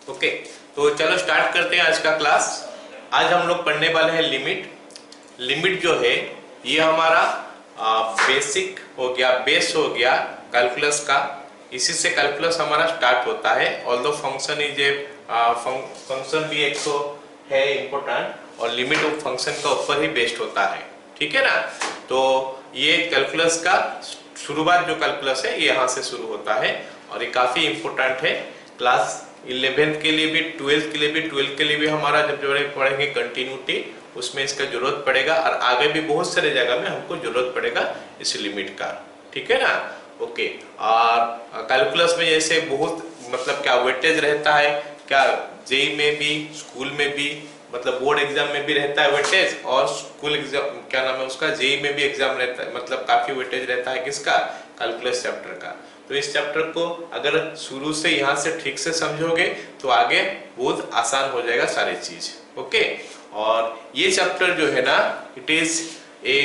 Okay, तो चलो start करते हैं आज का क्लास। आज हम लोग पढ़ने वाले हैं लिमिट। लिमिट जो है ये हमारा बेसिक हो गया, बेस हो गया कैलकुलस का। इसी से कैलकुलस हमारा स्टार्ट होता है। Although function is a function भी एक तो है इम्पोर्टेंट, और लिमिट फंक्शन का ऊपर ही बेस्ड होता है, ठीक है ना। तो ये कैलकुलस का शुरुआत जो कैलकुलस है ये यहाँ से शुरू होता है, और ये काफी इम्पोर्टेंट है क्लास 11th के लिए भी, 12th के लिए भी। 12th के लिए भी हमारा जब जो पढ़ेंगे कंटिन्यूटी, उसमें इसका जरूरत पड़ेगा, और आगे भी बहुत सारे जगह में हमको जरूरत पड़ेगा इस लिमिट का, ठीक है ना। ओके, और कैलकुलस में जैसे बहुत मतलब क्या वेटेज रहता है, क्या जेई में भी, स्कूल में भी, मतलब बोर्ड एग्जाम में भी रहता है वेटेज, और स्कूल एग्जाम क्या नाम है उसका, जेई में भी एग्जाम रहता है, मतलब काफी वेटेज रहता है किसका, कैलकुलस चैप्टर का। तो इस चैप्टर को अगर शुरू से यहाँ से ठीक से समझोगे तो आगे बहुत आसान हो जाएगा सारी चीज। ओके, और ये चैप्टर जो है ना, it is a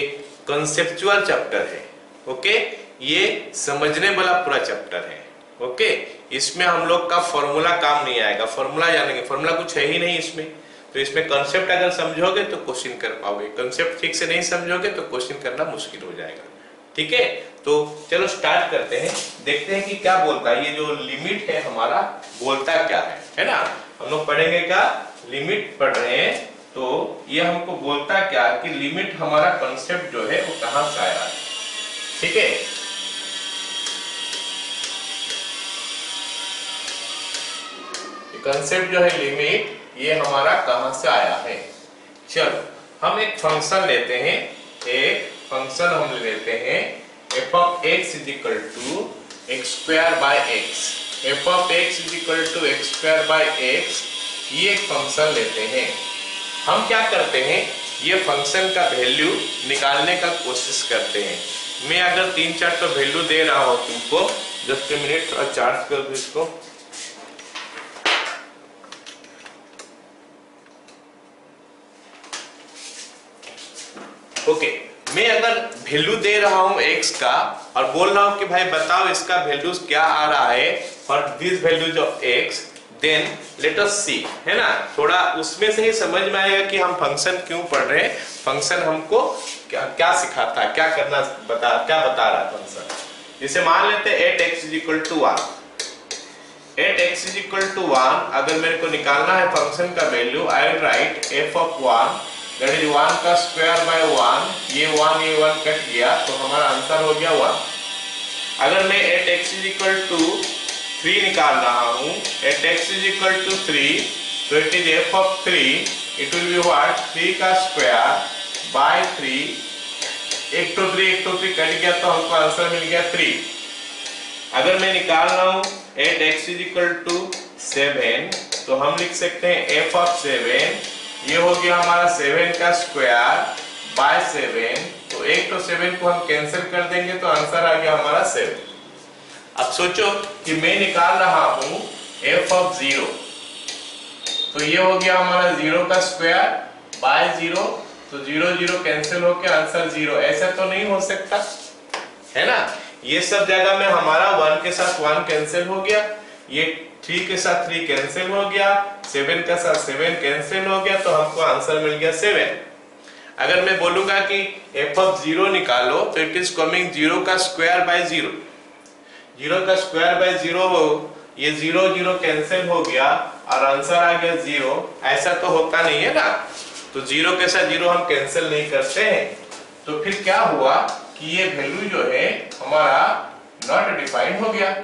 conceptual chapter है। ओके, ये समझने वाला पूरा चैप्टर है। ओके, इसमें हम लोग का फॉर्मूला काम नहीं आएगा, फॉर्मूला जानेंगे, फॉर्मूला कुछ है ही नहीं इसमें। तो इसमें कंसेप्ट अगर समझोगे तो क्वेश्चन कर पाओगे, कंसेप्ट ठीक से नहीं समझोगे तो क्वेश्चन करना मुश्किल हो जाएगा, ठीक है। तो चलो स्टार्ट करते हैं, देखते हैं कि क्या बोलता है ये जो लिमिट है हमारा, बोलता क्या है ना। हम लोग पढ़ेंगे क्या, लिमिट पढ़ रहे हैं, तो ये हमको बोलता क्या कि लिमिट हमारा कंसेप्ट जो है वो कहां से आया है, ठीक है। कंसेप्ट जो है लिमिट, ये हमारा कहां से आया है। चलो हम एक फंक्शन लेते हैं, एक फंक्शन हम लेते हैं f of x is equal to x square by x। f of x is equal to x square by x, ये एक फंक्शन लेते हैं। हम क्या करते हैं, ये फंक्शन का वैल्यू निकालने का कोशिश करते हैं। मैं अगर 3-4 तो वैल्यू दे रहा हूं तुमको, जस्ट ए मिनट, थोड़ा चार्ज कर दो इसको। ओके, मैं अगर वैल्यू दे रहा हूं x का और बोल रहा हूं कि भाई बताओ इसका वैल्यू क्या आ रहा है for this values of x, then let us see, है ना। थोड़ा उसमें से ही समझ में आएगा कि हम फंक्शन क्यों पढ़ रहे हैं, फंक्शन हमको क्या सिखाता है, क्या करना क्या बता रहा है फंक्शन। जैसे मान लेते हैं 8x = 1, 8x = 1 अगर मेरे को निकालना है फंक्शन का value, I will write f of 1 that is 1 का स्क्वायर बाय 1, ये 1 कट गया तो हमारा आंसर हो गया 1। अगर मैं 8x = 3 निकाल रहा हूँ, 8x = 3, तो it is f of 3, it will be what, 3 का स्क्वायर बाय 3, 1 तो 3 कट गया तो हमको आंसर मिल गया 3। अगर मैं निकाल रहा हूँ 8x = 7, तो हम लिख सकते हैं f of 7, ये हो गया हमारा 7 का स्क्वायर बाय 7, तो 1 तो 7 को हम कैंसिल कर देंगे तो आंसर आ गया हमारा 7। अब सोचो कि मैं निकाल रहा हूं f of 0, तो ये हो गया हमारा 0 का स्क्वायर बाय 0, तो 0 कैंसिल होकर आंसर 0। ऐसा तो नहीं हो सकता, है ना। ये सब जगह में हमारा 1 के साथ 1 कैंसिल हो गया, ये 3 के साथ 3 कैंसिल हो गया, 7 के साथ 7 कैंसिल हो गया, तो हमको आंसर मिल गया 7। अगर मैं बोलूंगा कि f of 0 निकालो, तो इट इज कमिंग 0 का स्क्वायर बाय 0, 0 का स्क्वायर बाय 0 हो, ये 0 कैंसिल हो गया और आंसर आ गया 0। ऐसा तो होता नहीं है ना, तो 0 के साथ 0 हम कैंसिल नहीं करते हैं। तो फिर क्या हुआ कि ये वैल्यू जो है हमारा नॉट डिफाइंड हो गया,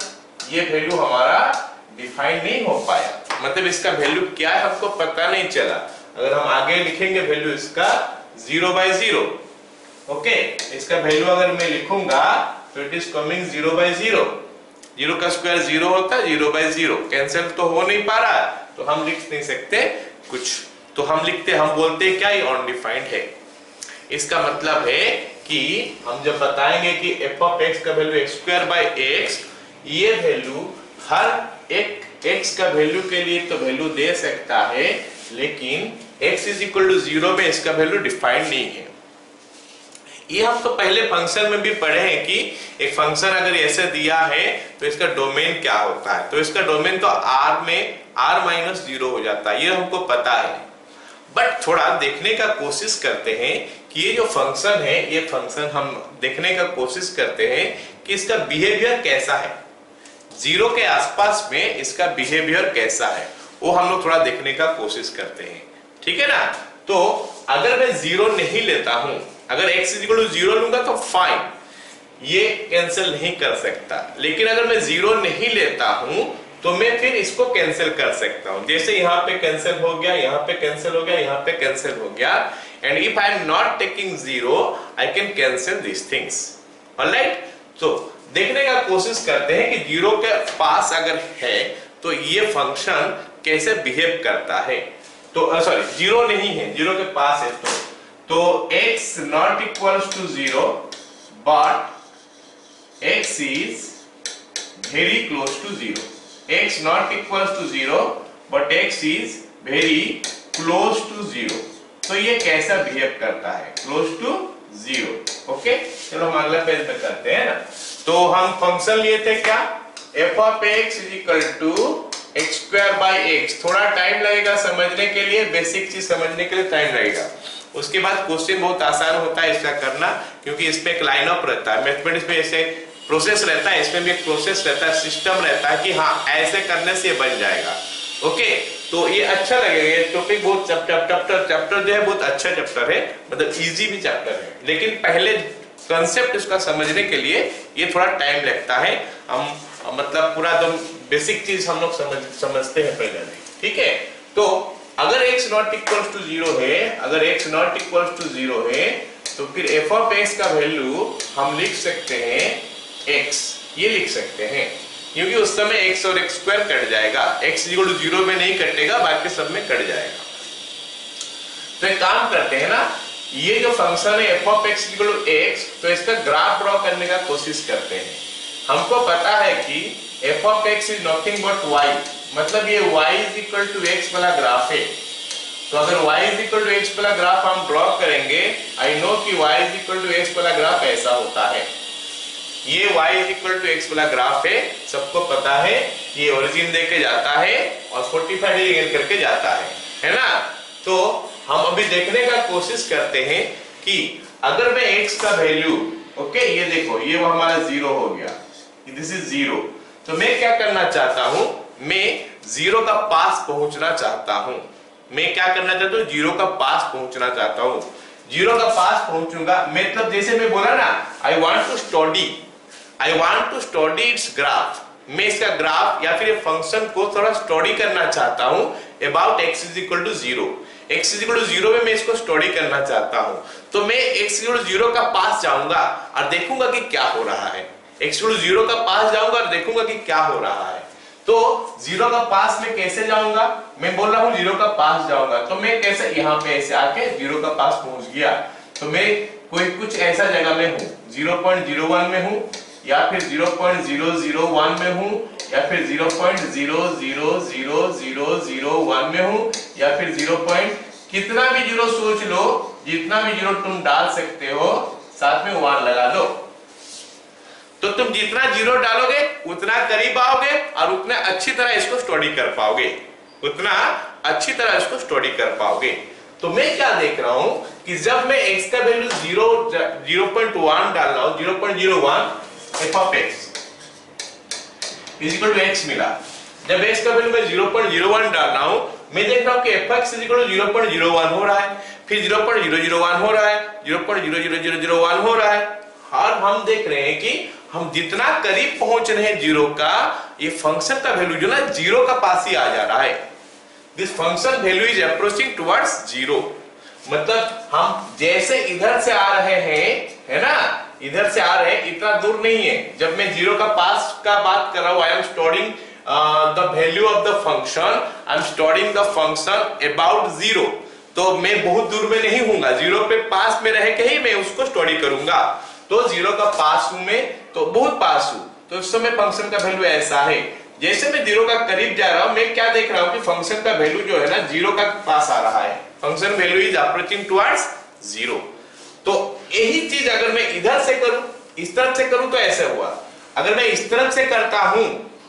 ये वैल्यू हमारा डिफाइन नहीं हो पाया, मतलब इसका वैल्यू क्या है हमको पता नहीं चला। अगर हम आगे लिखेंगे वैल्यू इसका 0/0, ओके, इसका वैल्यू अगर मैं लिखूंगा तो इट इज कमिंग 0/0, 0 का स्क्वायर 0 होता है, 0/0 कैंसिल तो हो नहीं पा रहा, तो हम लिख नहीं सकते कुछ, तो हम बोलते क्या, ये अनडिफाइंड है। इसका मतलब है कि हम जब बताएंगे कि f of x का वैल्यू x²/x, ये वैल्यू हर एक x का वैल्यू के लिए तो वैल्यू दे सकता है, लेकिन x = 0 में इसका वैल्यू डिफाइंड नहीं है। ये हम तो पहले फंक्शन में भी पढ़े हैं कि एक फंक्शन अगर ऐसे दिया है तो इसका डोमेन क्या होता है। तो इसका डोमेन तो r में r-0 हो जाता है, ये हमको पता है। बट थोड़ा देखने का कोशिश करते हैं कि ये जो फंक्शन है, ये फंक्शन हम देखने का कोशिश करते हैं कि इसका बिहेवियर कैसा है, जीरो के आसपास में इसका बिहेवियर कैसा है, वो हम लोग थोड़ा देखने का कोशिश करते हैं। ठीक है ना। तो अगर मैं जीरो नहीं लेता हूं, अगर x = 0 लूंगा तो फाइन, ये कैंसिल नहीं कर सकता। लेकिन अगर मैं जीरो नहीं लेता हूं तो मैं फिर इसको कैंसिल कर सकता हूं। जैसे यहाँ पे कैंसिल हो गया, यहाँ पे कैंसिल हो गया, यहाँ पे कैंसिल हो गया। And if I am not taking zero I can cancel this things. Alright, तो देखने का कोशिश करते हैं कि जीरो के पास अगर है तो ये फंक्शन कैसे बिहेव करता है। तो सॉरी, जीरो नहीं है, जीरो के पास है तो x not equals to 0 but x is very close to 0. x not equals to 0 but x is very close to 0. तो ये कैसा बिहेव करता है, close to 0. ओके, चलो हम अगला पेज पे करते हैं ना। तो हम फंक्शन लिए थे क्या, f of x is equal to x²/x। थोड़ा टाइम लगेगा समझने के लिए, बेसिक चीज समझने के लिए टाइम लगेगा। उसके बाद क्वेश्चन बहुत आसान होता है इसका करना, क्योंकि इसमें एक लाइन अप रहता है। मैथमेटिक्स में ऐसे प्रोसेस रहता है, इसमें भी एक प्रोसेस रहता है, सिस्टम रहता है कि हाँ ऐसे करने से ये बन जाएगा। ओके, तो ये अच्छा लगेगा। ये टॉपिक बहुत चैप्टर जो है बहुत अच्छा चैप्टर है, मतलब इजी भी चैप्टर है। लेकिन पहले कंसेप्ट इसका समझने के लिए ये थोड़ा टाइम लगता है। हम मतलब पूरा एकदम बेसिक चीज हम लोग समझते हैं पहले नहीं। ठीक है, तो अगर x not equals to 0 है, अगर x not equals to 0 है तो फिर f of x का वैल्यू हम लिख सकते हैं x, ये लिख सकते हैं, क्योंकि उस समय x और x² कट जाएगा। x = 0 में नहीं कटेगा, बाकी सब में कट जाएगा। तो एक काम करते हैं ना, ये जो फंक्शन है f of x = x, तो इसका ग्राफ ड्रॉ करने का कोशिश करते हैं। हमको पता है कि f of x is nothing but y, मतलब ये y = x वाला ग्राफ है। तो अगर y = x वाला ग्राफ हम ड्रॉ करेंगे, आई नो कि y = x वाला ग्राफ ऐसा होता है। ये y = x वाला ग्राफ है, सबको पता है। ये ओरिजिन देके जाता है और 45 डिग्री एंगल करके जाता है ना। तो हम अभी देखने का कोशिश करते हैं कि अगर मैं x का वैल्यू, ओके ये देखो, ये वो हमारा 0 हो गया, दिस इज 0। तो मैं क्या करना चाहता हूं, मैं 0 का पास पहुंचना चाहता हूं। मैं क्या करना चाहता हूं, 0 का पास पहुंचना चाहता हूं। 0 का पास पहुंचूंगा, मतलब जैसे मैं बोला ना, I want to study its graph. मैं इसका ग्राफ या फिर ये फंक्शन को थोड़ा स्टडी करना चाहता हूं अबाउट x = 0। x = 0 में मैं इसको स्टडी करना चाहता हूं। तो मैं x = 0 का पास जाऊंगा और देखूंगा कि क्या हो रहा है। x = 0 का पास जाऊंगा और देखूंगा कि क्या हो रहा है। तो 0 का पास में कैसे जाऊंगा, मैं बोल रहा हूं 0 का पास जाऊंगा, तो मैं कैसे यहाँ पे ऐसे आके 0 का पास पहुंच गया। तो मैं कोई कुछ ऐसा जगह में हूं, 0.01 में हूं, या फिर 0.001 में हूं, या फिर 0.000001 में हूं, या फिर 0. कितना भी 0 सोच लो, जितना भी 0 तुम डाल सकते हो, साथ में 1 लगा दो। तो तुम जितना 0 डालोगे उतना करीब आओगे और उतना अच्छी तरह इसको स्टडी कर पाओगे, उतना अच्छी तरह इसको स्टडी कर पाओगे। तो मैं क्या देख रहा हूं कि जब मैं x का वैल्यू 0.1 डाल रहा हूं, 0.01 f of x = x मिला। जब x का वैल्यू मैं 0.01 डाल रहा हूं, मैं देख रहा हूं कि f(x) = 0.01 हो रहा है, फिर 0.001 हो रहा है, 0.00001 हो रहा है। और हम देख रहे हैं कि हम जितना करीब पहुंच रहे हैं 0 का, ये फंक्शन का वैल्यू जो ना 0 का पास ही आ जा रहा है। This function value is approaching towards 0। मतलब हम जैसे इधर से आ रहे हैं, है ना, इधर से आ रहे हैं, इतना दूर नहीं है। जब मैं 0 का पास का बात कर रहा हूं, I am storing the value of the function, I am storing the function about 0। तो मैं बहुत दूर में नहीं हूंगा, 0 पे पास में रह के ही मैं उसको स्टडी करूंगा। तो 0 का पास हूं मैं, तो बहुत पास हूं, तो उस समय फंक्शन का वैल्यू ऐसा है। जैसे मैं 0 का करीब जा रहा हूं, मैं क्या देख रहा हूं कि फंक्शन का वैल्यू जो है ना 0 का पास आ रहा है। Function value is approaching towards 0। तो यही चीज अगर मैं इधर से करूं, इस तरफ से करूं तो ऐसे हुआ, अगर मैं इस तरफ से करता हूं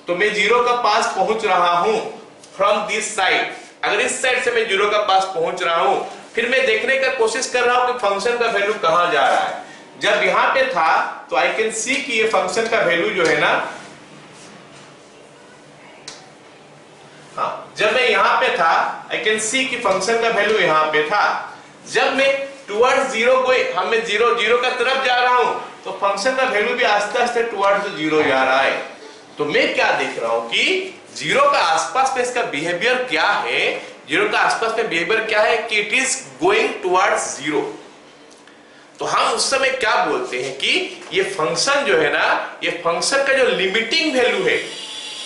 तो मैं जीरो का पास पहुंच रहा हूं फ्रॉम दिस साइड। अगर इस साइड से मैं जीरो का पास पहुंच रहा हूं, फिर मैं देखने का कोशिश कर रहा हूं कि फंक्शन का वैल्यू कहां जा रहा है। जब यहां पे था तो आई कैन सी कि ये फंक्शन का वैल्यू जो है ना, हाँ, जब मैं यहां पे था आई कैन सी कि फंक्शन का वैल्यू यहां पे था। जब मैं टुवर्ड्स जीरो को, मैं जीरो का तरफ जा रहा हूं तो फंक्शन का वैल्यू भी आस्ते आस्ते टुवर्ड्स जीरो जा रहा है। तो मैं क्या देख रहा हूं कि जीरो का आसपास में इसका बिहेवियर क्या है, जीरो का आसपास में बिहेवियर क्या है कि it is going towards zero. तो हम उस समय क्या बोलते हैं कि ये फंक्शन जो है ना, ये फंक्शन का जो लिमिटिंग वैल्यू है,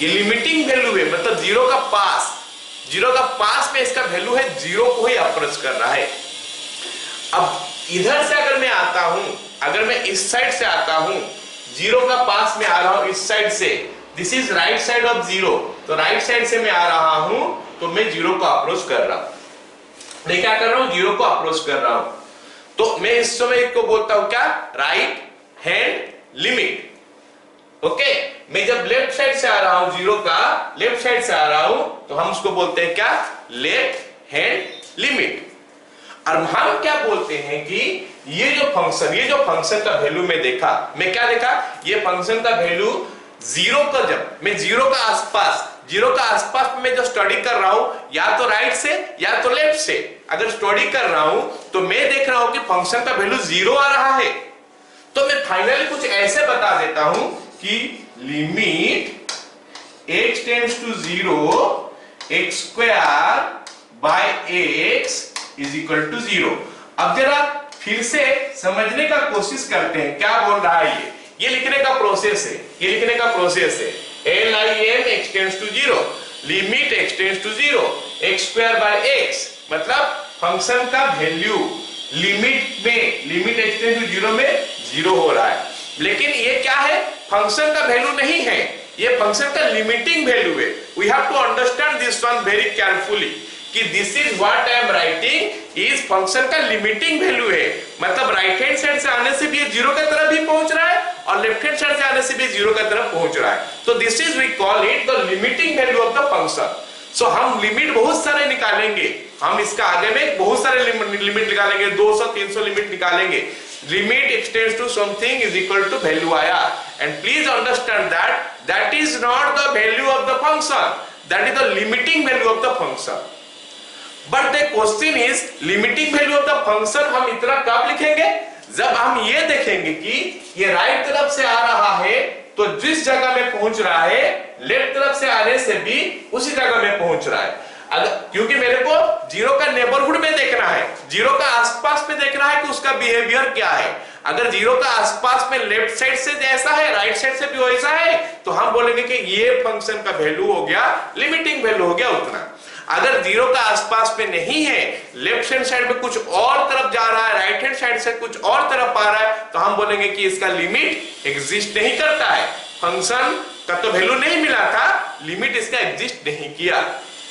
ये लिमिटिंग वैल्यू है, मतलब जीरो का पास में इसका वैल्यू है, जीरो को ही अप्रोच कर रहा है। अब इधर से अगर मैं आता हूं, अगर मैं इस साइड से आता हूं, जीरो का पास में आ रहा हूं इस साइड से, this is right side of zero, तो राइट साइड से मैं आ रहा हूं तो मैं जीरो को अप्रोच कर रहा हूं। मैं क्या कर रहा हूं, जीरो को अप्रोच कर रहा हूं। तो मैं इस समय को बोलता हूं क्या, राइट हैंड लिमिट। ओके, मैं जब लेफ्ट साइड से आ रहा हूं, जीरो का लेफ्ट साइड से आ रहा हूं, तो हम उसको बोलते हैं क्या, लेफ्ट हैंड लिमिट। और हम क्या बोलते हैं कि ये जो फंक्शन का वैल्यू में देखा, मैं क्या देखा, ये फंक्शन का वैल्यू जीरो का, जब मैं जीरो का आसपास में जो स्टडी कर रहा हूं, या तो राइट से या तो लेफ्ट से अगर स्टडी कर रहा हूं, तो मैं देख रहा हूं कि फंक्शन का वैल्यू जीरो आ रहा है। तो मैं फाइनली कुछ ऐसे बता देता हूं कि limit x tends to zero, x square by x is equal to zero. अब जरा फिर से समझने का कोशिश करते हैं क्या बोल रहा है ये लिखने का प्रोसेस है, LIM x tends to zero, limit x tends to zero, x square by x, मतलब फंक्शन का value limit x tends to zero में जीरो हो रहा है। लेकिन ये क्या है, फंक्शन का वैल्यू नहीं है, ये फंक्शन का लिमिटिंग वैल्यू है। We have to understand this one very carefully कि this is what I am writing is function का लिमिटिंग वैल्यू है, मतलब राइट हैंड साइड से आने से भी ये जीरो की तरफ ही पहुंच रहा है और लेफ्ट हैंड साइड से आने से भी जीरो की तरफ पहुंच रहा है। तो this is we call it the limiting value of the function. So हम लिमिट बहुत सारे निकालेंगे, हम इसका आगे में बहुत सारे लिमिट निकालेंगे, 200-300 लिमिट निकालेंगे। Limit x tends to something is equal to value आया, and please understand that is not the value of the function, that is the limiting value of the function. But the question is limiting value of the function हम इतना कब लिखेंगे, जब हम ये देखेंगे कि ये राइट तरफ से आ रहा है तो जिस जगह में पहुंच रहा है, लेफ्ट तरफ से आने से भी उसी जगह में पहुंच रहा है। अगर क्योंकि मेरे को जीरो का नेबरहुड में देखना है, जीरो का आसपास में देखना है कि उसका बिहेवियर क्या है। अगर जीरो का आसपास में लेफ्ट साइड से जैसा है, राइट साइड से भी वैसा है, तो हम बोलेंगे कि ये फंक्शन का वैल्यू हो गया, लिमिटिंग वैल्यू हो गया उतना। अगर जीरो का आसपास में नहीं है, लेफ्ट हैंड साइड में कुछ और तरफ जा रहा है, राइट हैंड साइड से कुछ और तरफ आ रहा है, तो हम बोलेंगे कि इसका लिमिट एग्जिस्ट नहीं करता है, फंक्शन का तो वैल्यू नहीं मिला था, लिमिट इसका एग्जिस्ट नहीं किया।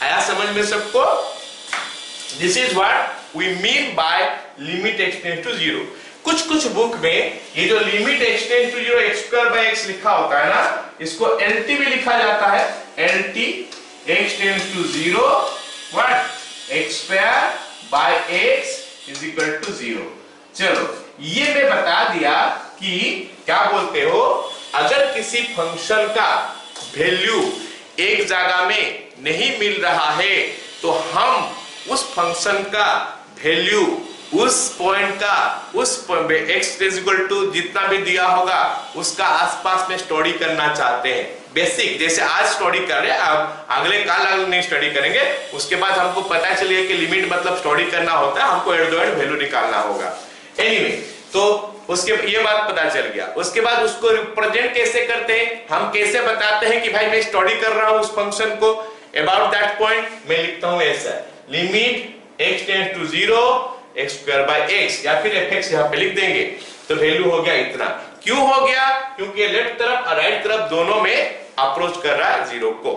आया समझ में सबको? This is what we mean by limit x tends to zero. कुछ बुक में ये जो limit x tends to zero x square by x लिखा होता है ना, इसको LT भी लिखा जाता है, LT x tends to 0 what x square by x is equal to 0। चलो ये मैं बता दिया कि क्या बोलते हो, अगर किसी फंक्शन का वैल्यू एक जगह में नहीं मिल रहा है तो हम उस फंक्शन का वैल्यू उस पॉइंट का, उस x is equal to जितना भी दिया होगा उसका आसपास में स्टडी करना चाहते हैं। बेसिक जैसे आज स्टडी कर रहे हैं, अब अगले काल नहीं स्टडी करेंगे, उसके बाद हमको पता चलेगा कि लिमिट मतलब स्टडी करना होता है, हमको एट द एंड वैल्यू निकालना होगा। एनीवे, तो उसके ये बात पता चल गया। उसके बाद उसको रिप्रेजेंट कैसे करते हैं, हम कैसे बताते हैं कि भाई मैं स्टडी कर रहा हूं उस फंक्शन को, अबाउट दैट पॉइंट मैं लिखता हूं ऐसा, limit x tends to 0 x square by x, या फिर fx यहां पे लिख देंगे, तो वैल्यू हो गया इतना। क्यों हो गया? क्योंकि लेफ्ट तरफ और राइट तरफ दोनों में अप्रोच कर रहा है जीरो को।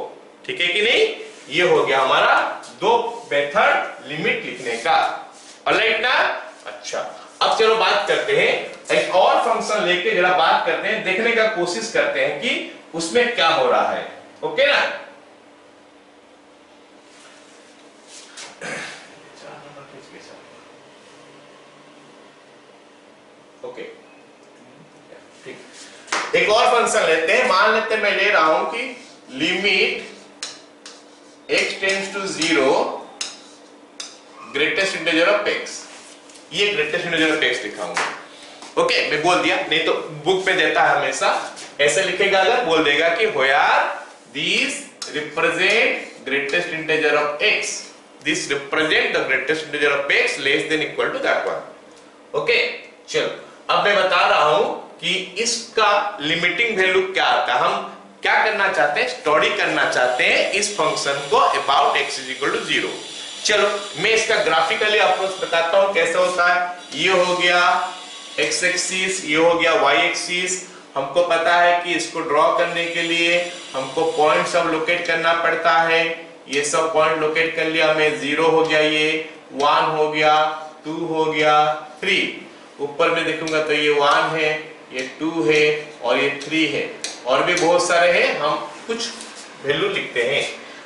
ठीक है कि नहीं? ये हो गया हमारा दो मेथड लिमिट लिखने का। ऑलराइट ना? अच्छा, अब चलो बात करते हैं एक और फंक्शन लेके, जरा बात करते हैं, देखने का कोशिश करते हैं कि उसमें क्या हो रहा है। ओके ना, ओके ठीक। एक और फंक्शन लेते हैं, मान लेते हैं मैं ले रहा हूं कि limit x tends to 0 greatest integer of x, ये ग्रेटेस्ट इंटीजर ऑफ x दिखाऊंगा। ओके मैं बोल दिया, नहीं तो बुक में देता है हमेशा ऐसे लिखेगा, अगर बोल देगा कि where this represent greatest integer of x, this represent the greatest integer of x less than equal to that one. Okay चलो अब मैं बता रहा हूं कि इसका लिमिटिंग वैल्यू क्या आता है। हम क्या करना चाहते हैं, स्टडी करना चाहते हैं इस फंक्शन को about x is equal to 0। चलो मैं इसका ग्राफिकली अप्रोच बताता हूं कैसे होता है। ये हो गया x एक्सिस, ये हो गया y एक्सिस। हमको पता है कि इसको ड्रॉ करने के लिए हमको पॉइंट सब लोकेट करना पड़ता है। ये सब पॉइंट लोकेट कर लिया हमें, 0 हो गया, ये 1 हो गया, 2 हो गया, 3 ऊपर में देखूंगा तो ये 1 है, ये 2 है और ये 3 है, और भी बहुत सारे हैं। हम कुछ वैल्यू लिखते हैं।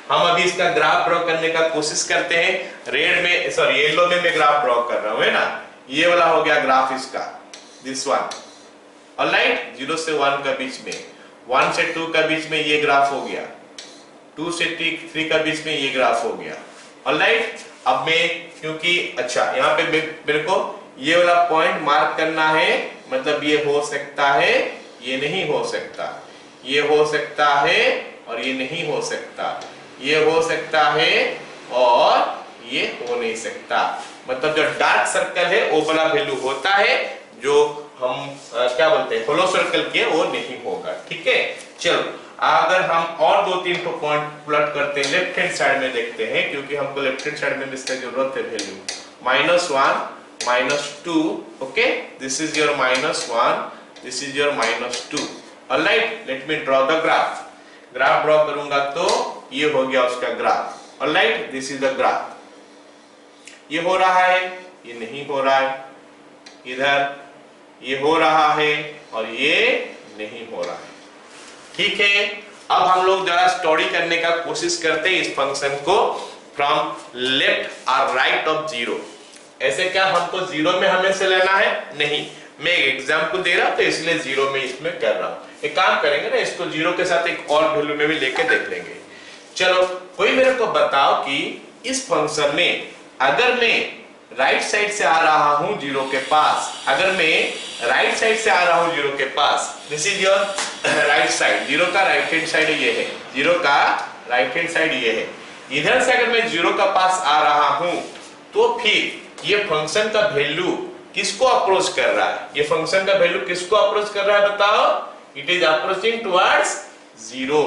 हम अभी इसका ग्राफ ड्रॉ करने का कोशिश करते हैं। रेड में सॉरी येलो में मैं ग्राफ ड्रॉ कर रहा हूं, है ना। ये वाला हो गया ग्राफ इसका, दिस वन। ऑलराइट, 0 से 1 का बीच में, 1 से 2 का बीच में ये ग्राफ हो गया, 2 से 3 का बीच में ये ग्राफ हो गया। ऑलराइट, अब मैं क्योंकि अच्छा यहाँ पे मेरे को ये वाला पॉइंट मार्क करना है, मतलब ये हो सकता है, ये नहीं हो सकता, ये हो सकता है और ये नहीं हो सकता, ये हो सकता है और ये हो नहीं सकता। मतलब जो डार्क सर्कल है वो वाला वैल्यू होता है, जो हम क्या बोलते हैं होलो सर्कल के, वो नहीं होगा। ठीक है चलो अगर हम और 2-3 पॉइंट प्लॉट करते हैं, लेफ्ट हैंड साइड में देखते हैं, क्योंकि हमको लेफ्ट हैंड साइड में इसका जरूरत है value. -1 -2, okay this is your -1, this is your -2। Alright, let me draw the graph. Graph draw करूंगा तो ये हो गया उसका graph. Alright, this is the graph. ये हो रहा है, ये नहीं हो रहा है, इधर ये हो रहा है और ये नहीं हो रहा है। ठीक है, अब हम लोग जरा स्टडी करने का कोशिश करते हैं इस फंक्शन को फ्रॉम लेफ्ट और राइट ऑफ 0। ऐसे क्या हमको 0 में हमें से लेना है? नहीं, मैं एक एग्जांपल दे रहा हूं तो इसलिए 0 में इसमें कर रहा हूं। एक काम करेंगे ना, इसको 0 के साथ एक और वैल्यू में भी लेके देख लेंगे। चलो कोई मेरे को बताओ कि इस फंक्शन में अगर मैं राइट साइड से आ रहा हूं 0 के पास, अगर मैं राइट साइड से आ रहा हूं 0 के पास, this is your right side, 0 का राइट हैंड साइड ये है, 0 का राइट हैंड साइड ये है। इधर से अगर मैं 0 का पास आ रहा हूं तो फिर ये फंक्शन का वैल्यू किसको अप्रोच कर रहा है? ये फंक्शन का वैल्यू किसको अप्रोच कर रहा है बताओ? It is approaching towards 0।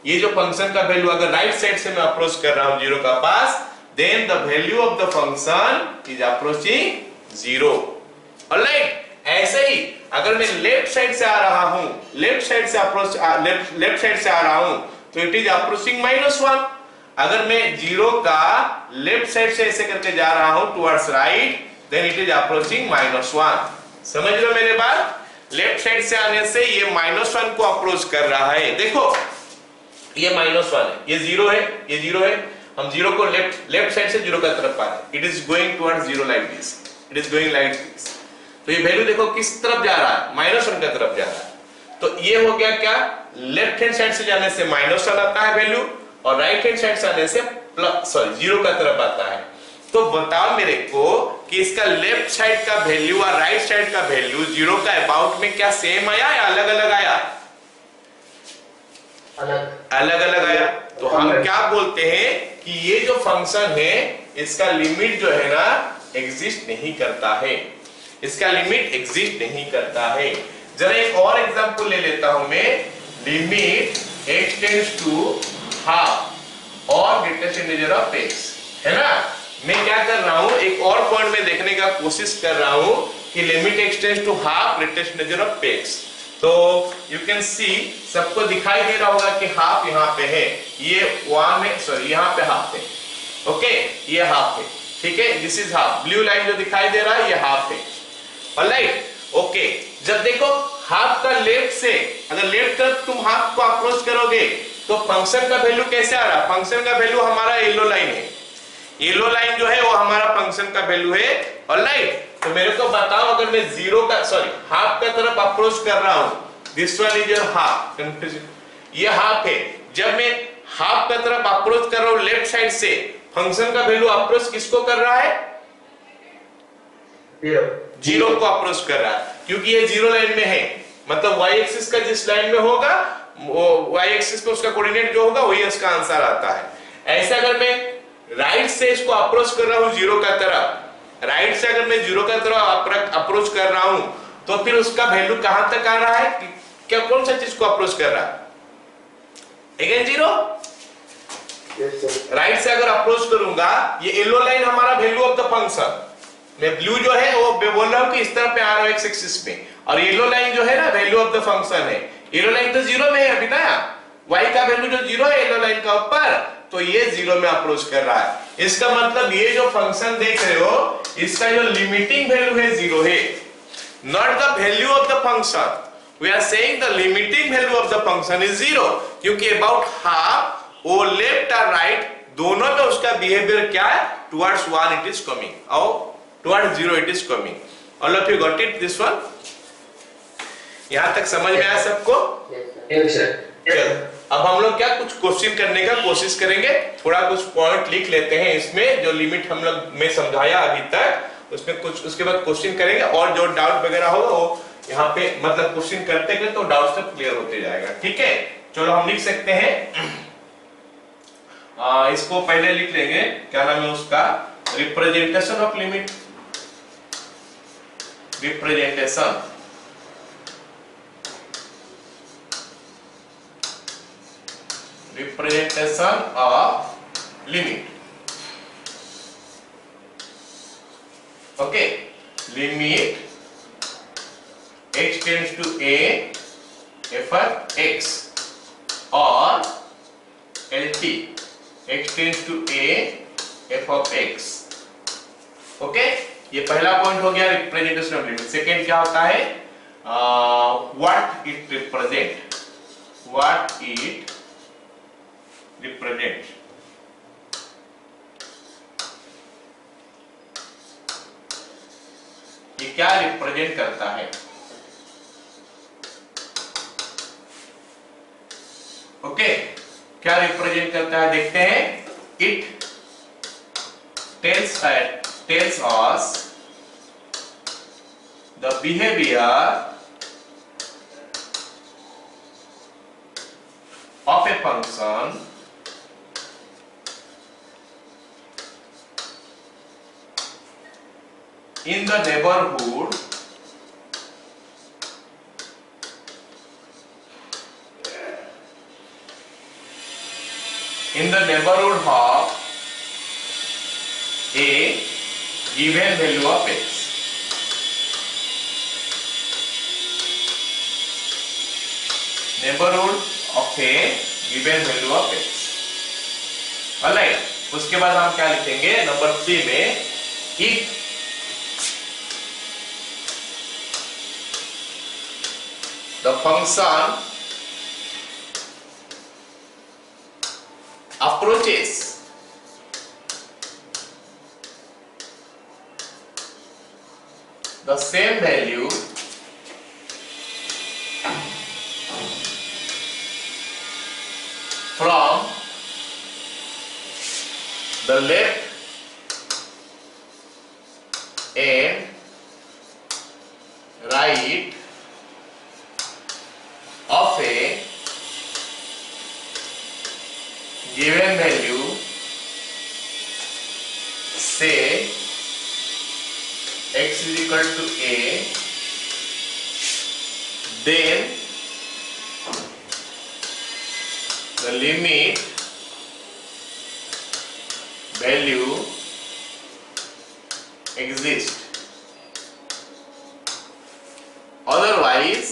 ये जो फंक्शन का वैल्यू अगर राइट साइड से मैं अप्रोच कर रहा हूं 0 का पास, then the value of the function is approaching 0। Alright, ऐसे ही अगर मैं लेफ्ट साइड से आ रहा हूं, लेफ्ट साइड से अप्रोच लेफ्ट साइड से आ रहा हूं तो इट इज अप्रोचिंग -1। अगर मैं 0 का लेफ्ट साइड से ऐसे करके जा रहा हूं towards right, then it is approaching -1। समझ लो मेरे बात? लेफ्ट साइड से आने से ये -1 को अप्रोच कर रहा है। देखो ये -1 है, ये 0 है, ये 0 है। हम 0 को लेफ्ट साइड से 0 का तरफ पा रहे हैं। It is going towards 0 like this, it is going like this. तो ये वैल्यू देखो किस तरफ जा रहा है? -1 की तरफ जा रहा है। तो ये हो गया क्या? लेफ्ट हैंड साइड से जाने से -1 आता है वैल्यू, और राइट हैंड साइड से आने से 0 का तरफ आता है। तो बताओ मेरे को कि इसका लेफ्ट साइड का वैल्यू और राइट साइड का वैल्यू 0 का अबाउट में क्या सेम आया या अलग अलग आया? अलग अलग आया। तो हम क्या बोलते हैं कि ये जो फंक्शन है इसका लिमिट जो है ना एग्जिस्ट नहीं करता है, इसका लिमिट एग्जिस्ट नहीं करता है। जरा एक और एग्जांपल ले लेता हूं मैं, limit x tends to half और ग्रेटेस्ट इंटीजर ऑफ x, है ना। मैं क्या कर रहा हूं, एक और पॉइंट में देखने का कोशिश कर रहा हूं कि limit x tends to half greatest integer of x। तो यू कैन सी, सबको दिखाई दे रहा होगा कि हाफ यहाँ पे है, ये 1 है, सॉरी यहाँ पे हाफ है, ओके ये हाफ है, ठीक है, this is half. Blue line जो दिखाई दे रहा है ये हाफ है। Alright okay. जब देखो हाफ का लेफ्ट से, अगर लेफ्ट तरफ तुम हाफ को अप्रोच करोगे तो फंक्शन का वैल्यू कैसे आ रहा है? फंक्शन का वैल्यू हमारा येलो लाइन है, येलो लाइन जो है वो हमारा फंक्शन का वैल्यू है। ऑलराइट तो मेरे को बताओ, अगर मैं जीरो का सॉरी हाफ का तरफ अप्रोच कर रहा हूं, this one is your half, ये हाफ है। जब मैं हाफ का तरफ अप्रोच कर रहा हूं लेफ्ट साइड से, फंक्शन का वैल्यू अप्रोच किसको कर रहा है? जीरो को अप्रोच कर रहा है, क्योंकि ये जीरो लाइन में है। मतलब y एक्सिस का जिस लाइन में होगा वो y एक्सिस पे उसका कोऑर्डिनेट जो होगा वही इसका आंसर आता है। ऐसे अगर मैं राइट से इसको अप्रोच कर रहा हूं जीरो का तरफ, राइट से अगर मैं जीरो का तरफ अप्रोच कर रहा हूं तो फिर उसका वैल्यू कहां तक आ रहा है? क्या कौन सा चीज को अप्रोच कर रहा है? Again zero. राइट से अगर अप्रोच करूंगा, ये येलो लाइन हमारा वैल्यू ऑफ द फंक्शन, मैं ब्लू जो है वो बोल रहा हूं कि इस तरफ पे आ रहा है एक्स एक्सिस पे, और येलो लाइन जो है ना वैल्यू ऑफ द फंक्शन है। येलो लाइन तो जीरो में है अभी ना, y का वैल्यू जो जीरो है येलो लाइन का ऊपर, तो ये जीरो में अप्रोच कर रहा है। इसका मतलब ये जो फंक्शन देख रहे हो इसका जो लिमिटिंग वैल्यू है जीरो है, not the value of the function. We are saying the limiting value of the function is zero, क्योंकि अबाउट हाफ वो लेफ्ट और राइट दोनों में उसका बिहेवियर क्या है? Towards one it is coming और towards zero it is coming. All of you got it this one? यहां तक समझ में आया सबको? yes sir. चलो अब हम लोग क्या कुछ क्वेश्चन करने का कोशिश करेंगे, थोड़ा कुछ पॉइंट लिख लेते हैं इसमें, जो लिमिट हम लोग में समझाया अभी तक उसमें कुछ, उसके बाद क्वेश्चन करेंगे और जो डाउट वगैरह होगा वो यहाँ पे मतलब क्वेश्चन करते गए तो डाउट सब क्लियर होते जाएगा। ठीक है चलो हम लिख सकते हैं, इसको पहले लिख लेंगे, क्या नाम है उसका? Representation of limit, representation of limit. Okay, limit x tends to a f of x or lt x tends to a f of x. Okay, ये पहला पॉइंट हो गया रिप्रेजेंटेशन ऑफ लिमिट। सेकंड क्या होता है? What it represent, what it represent. ये क्या represent करता है? ओके क्या रिप्रेजेंट करता है देखते हैं। It tells us the behavior of a function in the neighborhood of a given value of x. Neighborhood of a given value of x. Alright, उसके बाद हम क्या लिखेंगे नंबर 3 में? if the function approaches the same value from the left and right of a given value, say x is equal to a, then the limit value exists. Otherwise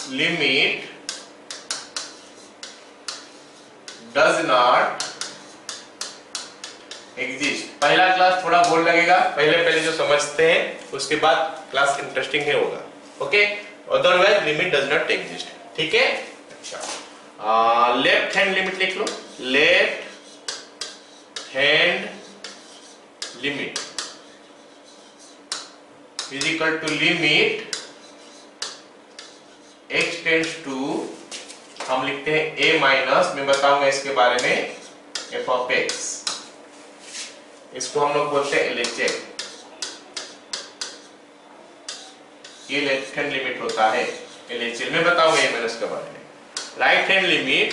limit does not exist. पहला class थोड़ा bore लगेगा, पहले जो समझते हैं उसके बाद class interesting है होगा। Okay, otherwise limit does not exist. ठीक है, अच्छा लेफ्ट हैंड लिमिट लिख लो। Left hand limit is equal to limit x tends to, हम लिखते हैं a माइनस, मैं बताऊंगा इसके बारे में, f ऑफ x, इसको हम लोग बोलते हैं LHS। ये लेफ्ट हैंड लिमिट होता है LHS, मैं बताऊंगा a माइनस के बारे में। Right hand limit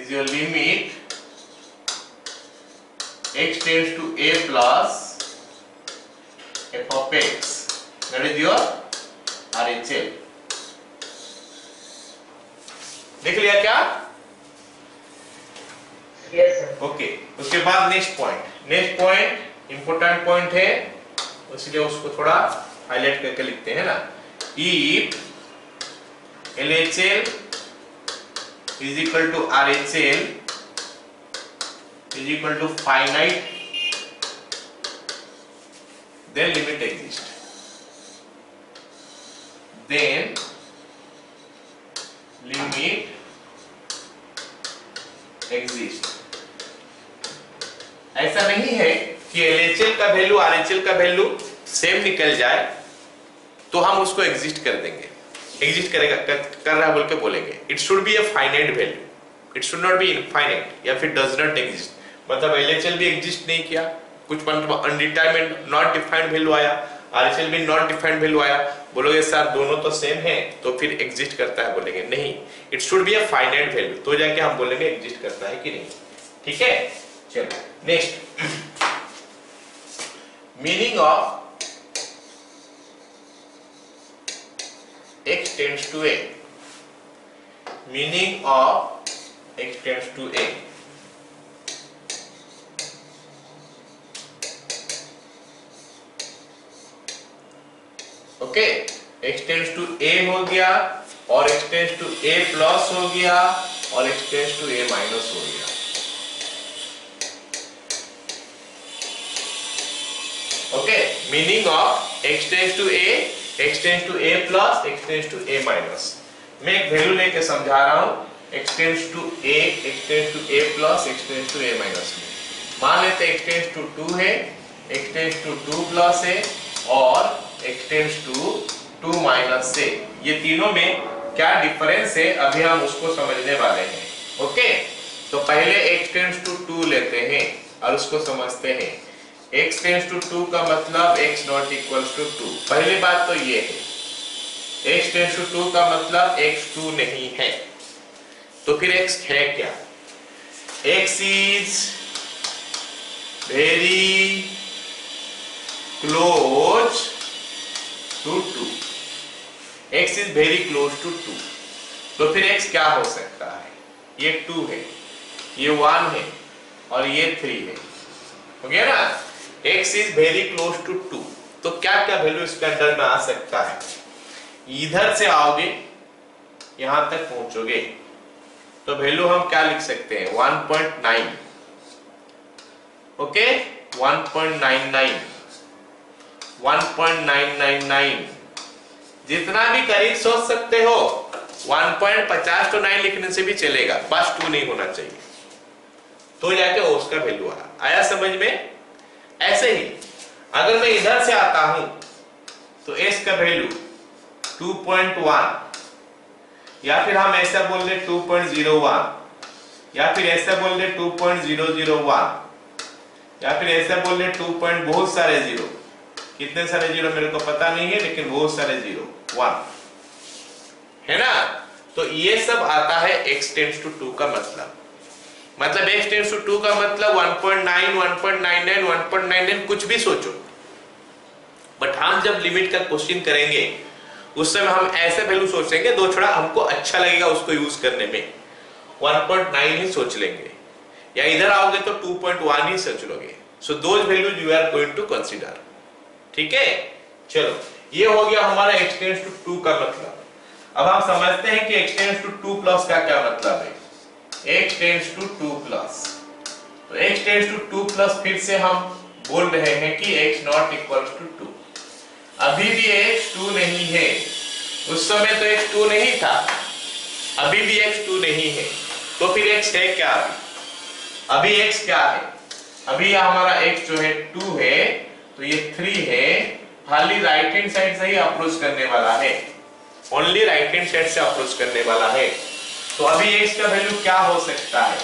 is your limit x tends to a plus f of x, that is your RHL। देख लिया क्या? Yes sir। ओके, उसके बाद नेक्स्ट पॉइंट इंपोर्टेंट पॉइंट है, इसलिए उसको थोड़ा हाईलाइट करके लिखते हैं ना। If LHL is equal to RHL is equal to finite, then limit exists, then limit exists। ऐसा नहीं है कि LHL का वैल्यू RHL का वैल्यू सेम निकल जाए तो हम उसको एग्जिस्ट कर देंगे, एग्जिस्ट करेगा कर रहा है बोल के बोलेंगे। It should be a finite value, it should not be infinite या फिर डज नॉट एग्जिस्ट। मतलब LHL भी एग्जिस्ट नहीं किया, कुछ मतलब अनडिटरमाइंड नॉट डिफाइंड वैल्यू आया, RHL भी नॉट डिफाइंड वैल्यू आया, बोलोगे सर दोनों तो सेम है तो फिर एग्जिस्ट करता है, बोलेंगे नहीं, it should be a finite value, तो जाके हम बोलेंगे एग्जिस्ट करता है कि नहीं। ठीक है, चलो next, meaning of x tends to a, meaning of x tends to a, okay, x tends to a हो गया और x tends to a plus हो गया और x tends to a minus हो गया। Okay, meaning of x tends to a, x tends to a plus, x tends to a minus। मैं एक वैल्यू लेके समझा रहा हूं, x tends to a, x tends to a plus, x tends to a minus। मान लेते हैं x tends to 2 है, x tends to 2 plus है और x tends to 2 minus है। ये तीनों में क्या डिफरेंस है अभी हम उसको समझने वाले हैं। ओके, तो पहले x tends to 2 लेते हैं और उसको समझते हैं। x tends to 2 का मतलब x not equals to 2, पहली बात तो ये है। x tends to 2 का मतलब x 2 नहीं है, तो फिर x है क्या? x is very close to 2, x is very close to 2, तो फिर x क्या हो सकता है? ये 2 है, ये 1 है और ये 3 है, हो गया ना? x is very close to 2, तो क्या क्या वैल्यू इसके अंदर में आ सकता है? इधर से आओगे यहां तक पहुंचोगे तो वैल्यू हम क्या लिख सकते हैं? 1.9, ओके, 1.99, 1.999, जितना भी करीब सोच सकते हो। 1.50 तो 9 लिखने से भी चलेगा, बस 2 नहीं होना चाहिए, तो जाके उसका वैल्यू आया समझ में। ऐसे ही अगर मैं इधर से आता हूं तो s का वैल्यू 2.1, या फिर हम ऐसा बोल दे 2.01, या फिर ऐसा बोल दे 2.001, या फिर ऐसा बोल दे 2 बहुत सारे जीरो, कितने सारे जीरो मेरे को पता नहीं है लेकिन बहुत सारे जीरो, 1 है ना। तो ये सब आता है x टेंड्स टू 2 का मतलब x टेंड्स टू 2 का मतलब 1.9, 1.99, 1.99 कुछ भी सोचो, बट हम जब लिमिट का क्वेश्चन करेंगे उस समय हम ऐसे वैल्यू सोचेंगे दो थोड़ा हमको अच्छा लगेगा उसको यूज करने में, 1.9 ही सोच लेंगे, या इधर आओगे तो 2.1 ही सोच लोगे। So those values you are going to consider. ठीक है, चलो ये हो गया हमारा x टेंड्स टू 2 का मतलब। अब हम समझते हैं कि x टेंड्स टू 2 प्लस का क्या मतलब है। x टेंड्स टू 2 प्लस, तो x टेंड्स टू 2 प्लस फिर से हम बोल रहे हैं कि x नॉट इक्वल्स टू 2। अभी भी x 2 नहीं है, उस समय तो x 2 नहीं था, अभी भी x 2 नहीं है, तो फिर x है क्या? अभी x क्या है? अभी हमारा x जो है 2 है, तो ये 3 है, खाली राइट हैंड साइड से ही अप्रोच करने वाला है, ओनली राइट हैंड साइड से अप्रोच करने वाला है। तो अभी x का वैल्यू क्या हो सकता है?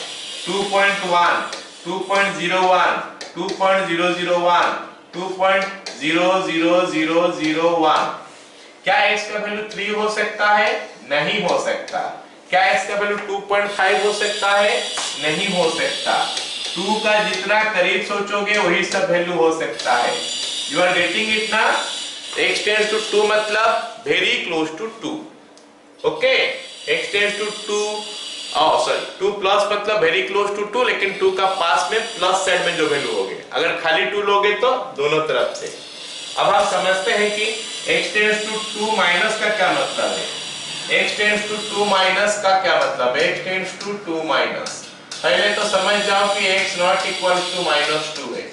2.1, 2.01, 2.001, 2.00001। क्या x का वैल्यू 3 हो सकता है? नहीं हो सकता। क्या x का वैल्यू 2.5 हो सकता है? नहीं हो सकता। 2 का जितना करीब सोचोगे वही सब वैल्यू हो सकता है। यू आर गेटिंग इट ना? x टेंड्स टू 2 मतलब very close to 2। Okay, x tends to 2 plus मतलब वेरी क्लोज टू 2, लेकिन 2 का पास में प्लस साइड में जो वैल्यू होगे, अगर खाली 2 लोगे तो दोनों तरफ से। अब आप समझते हैं कि x टेंड्स टू 2 माइनस का क्या मतलब है। x टेंड्स टू 2 माइनस का क्या मतलब है? x टेंड्स टू 2 माइनस, पहले तो समझ जाओ कि x नॉट इक्वल टू -2 है।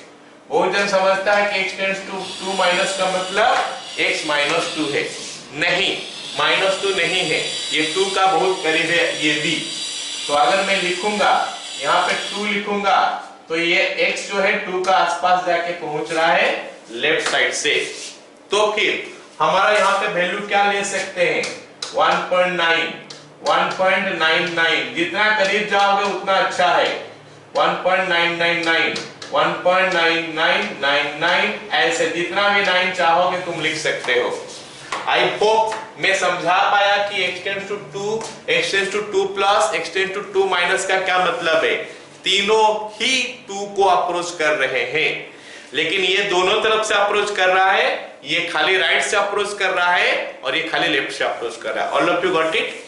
बहुत जन समझता है कि x टेंड्स टू 2 माइनस का मतलब x -2 है। नहीं, -2 नहीं है, ये 2 का बहुत करीब है ये भी। तो अगर मैं लिखूंगा यहाँ पे 2 लिखूंगा, तो ये x जो है 2 का आसपास जाके पहुंच रहा है लेफ्ट साइड से। तो फिर हमारा यहाँ पे वैल्यू क्या ले सकते हैं? 1.9, 1.999, जितना करीब जाओगे उतना अच्छा है। 1.999, 1.9999, ऐसे जितना भी 9 चाहोगे तुम लिख सकते हो। आई होप मैं समझा पाया कि x tends to 2, x tends to 2 plus, x tends to 2 minus का क्या मतलब है। तीनों ही 2 को अप्रोच कर रहे हैं, लेकिन ये दोनों तरफ से अप्रोच कर रहा है, ये खाली राइट से अप्रोच कर रहा है और ये खाली लेफ्ट से अप्रोच कर रहा है। All of you got it?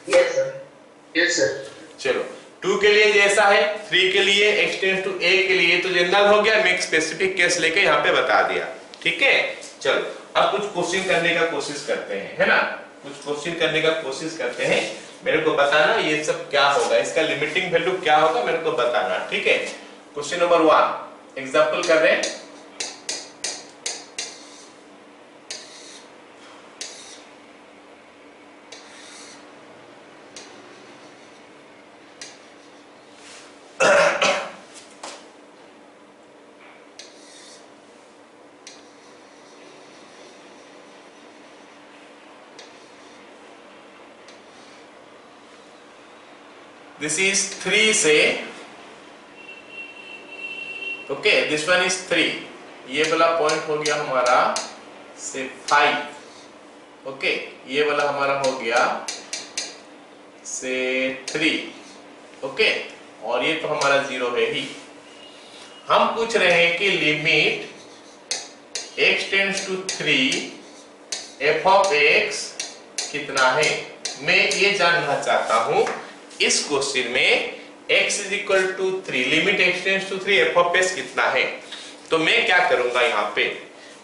Yes sir, yes sir. चलो, 2 के लिए जैसा है, 3 के लिए, x टेंड्स टू a के लिए तो जनरल हो गया, मैं एक स्पेसिफिक केस लेके यहाँ पे बता दिया। ठीक है, चलो अब कुछ क्वेश्चन करने का कोशिश करते हैं, है ना? कुछ क्वेश्चन करने का कोशिश करते हैं। मेरे को बताना ये सब क्या होगा, इसका लिमिटिंग वैल्यू क्या होगा, मेरे को बताना। ठीक है, क्वेश्चन नंबर 1 एग्जांपल कर रहे हैं। This is 3 से, ओके, दिस वन इज 3, ये वाला पॉइंट हो गया हमारा से 5, ओके, ये वाला हमारा हो गया से 3, ओके, और ये तो हमारा 0 है ही। हम पूछ रहे हैं कि limit x tends to 3 f of x कितना है। मैं ये जानना चाहता हूं इस क्वेश्चन में x is equal to 3, limit x tends to 3 f of x कितना है। तो मैं क्या करूंगा, यहाँ पे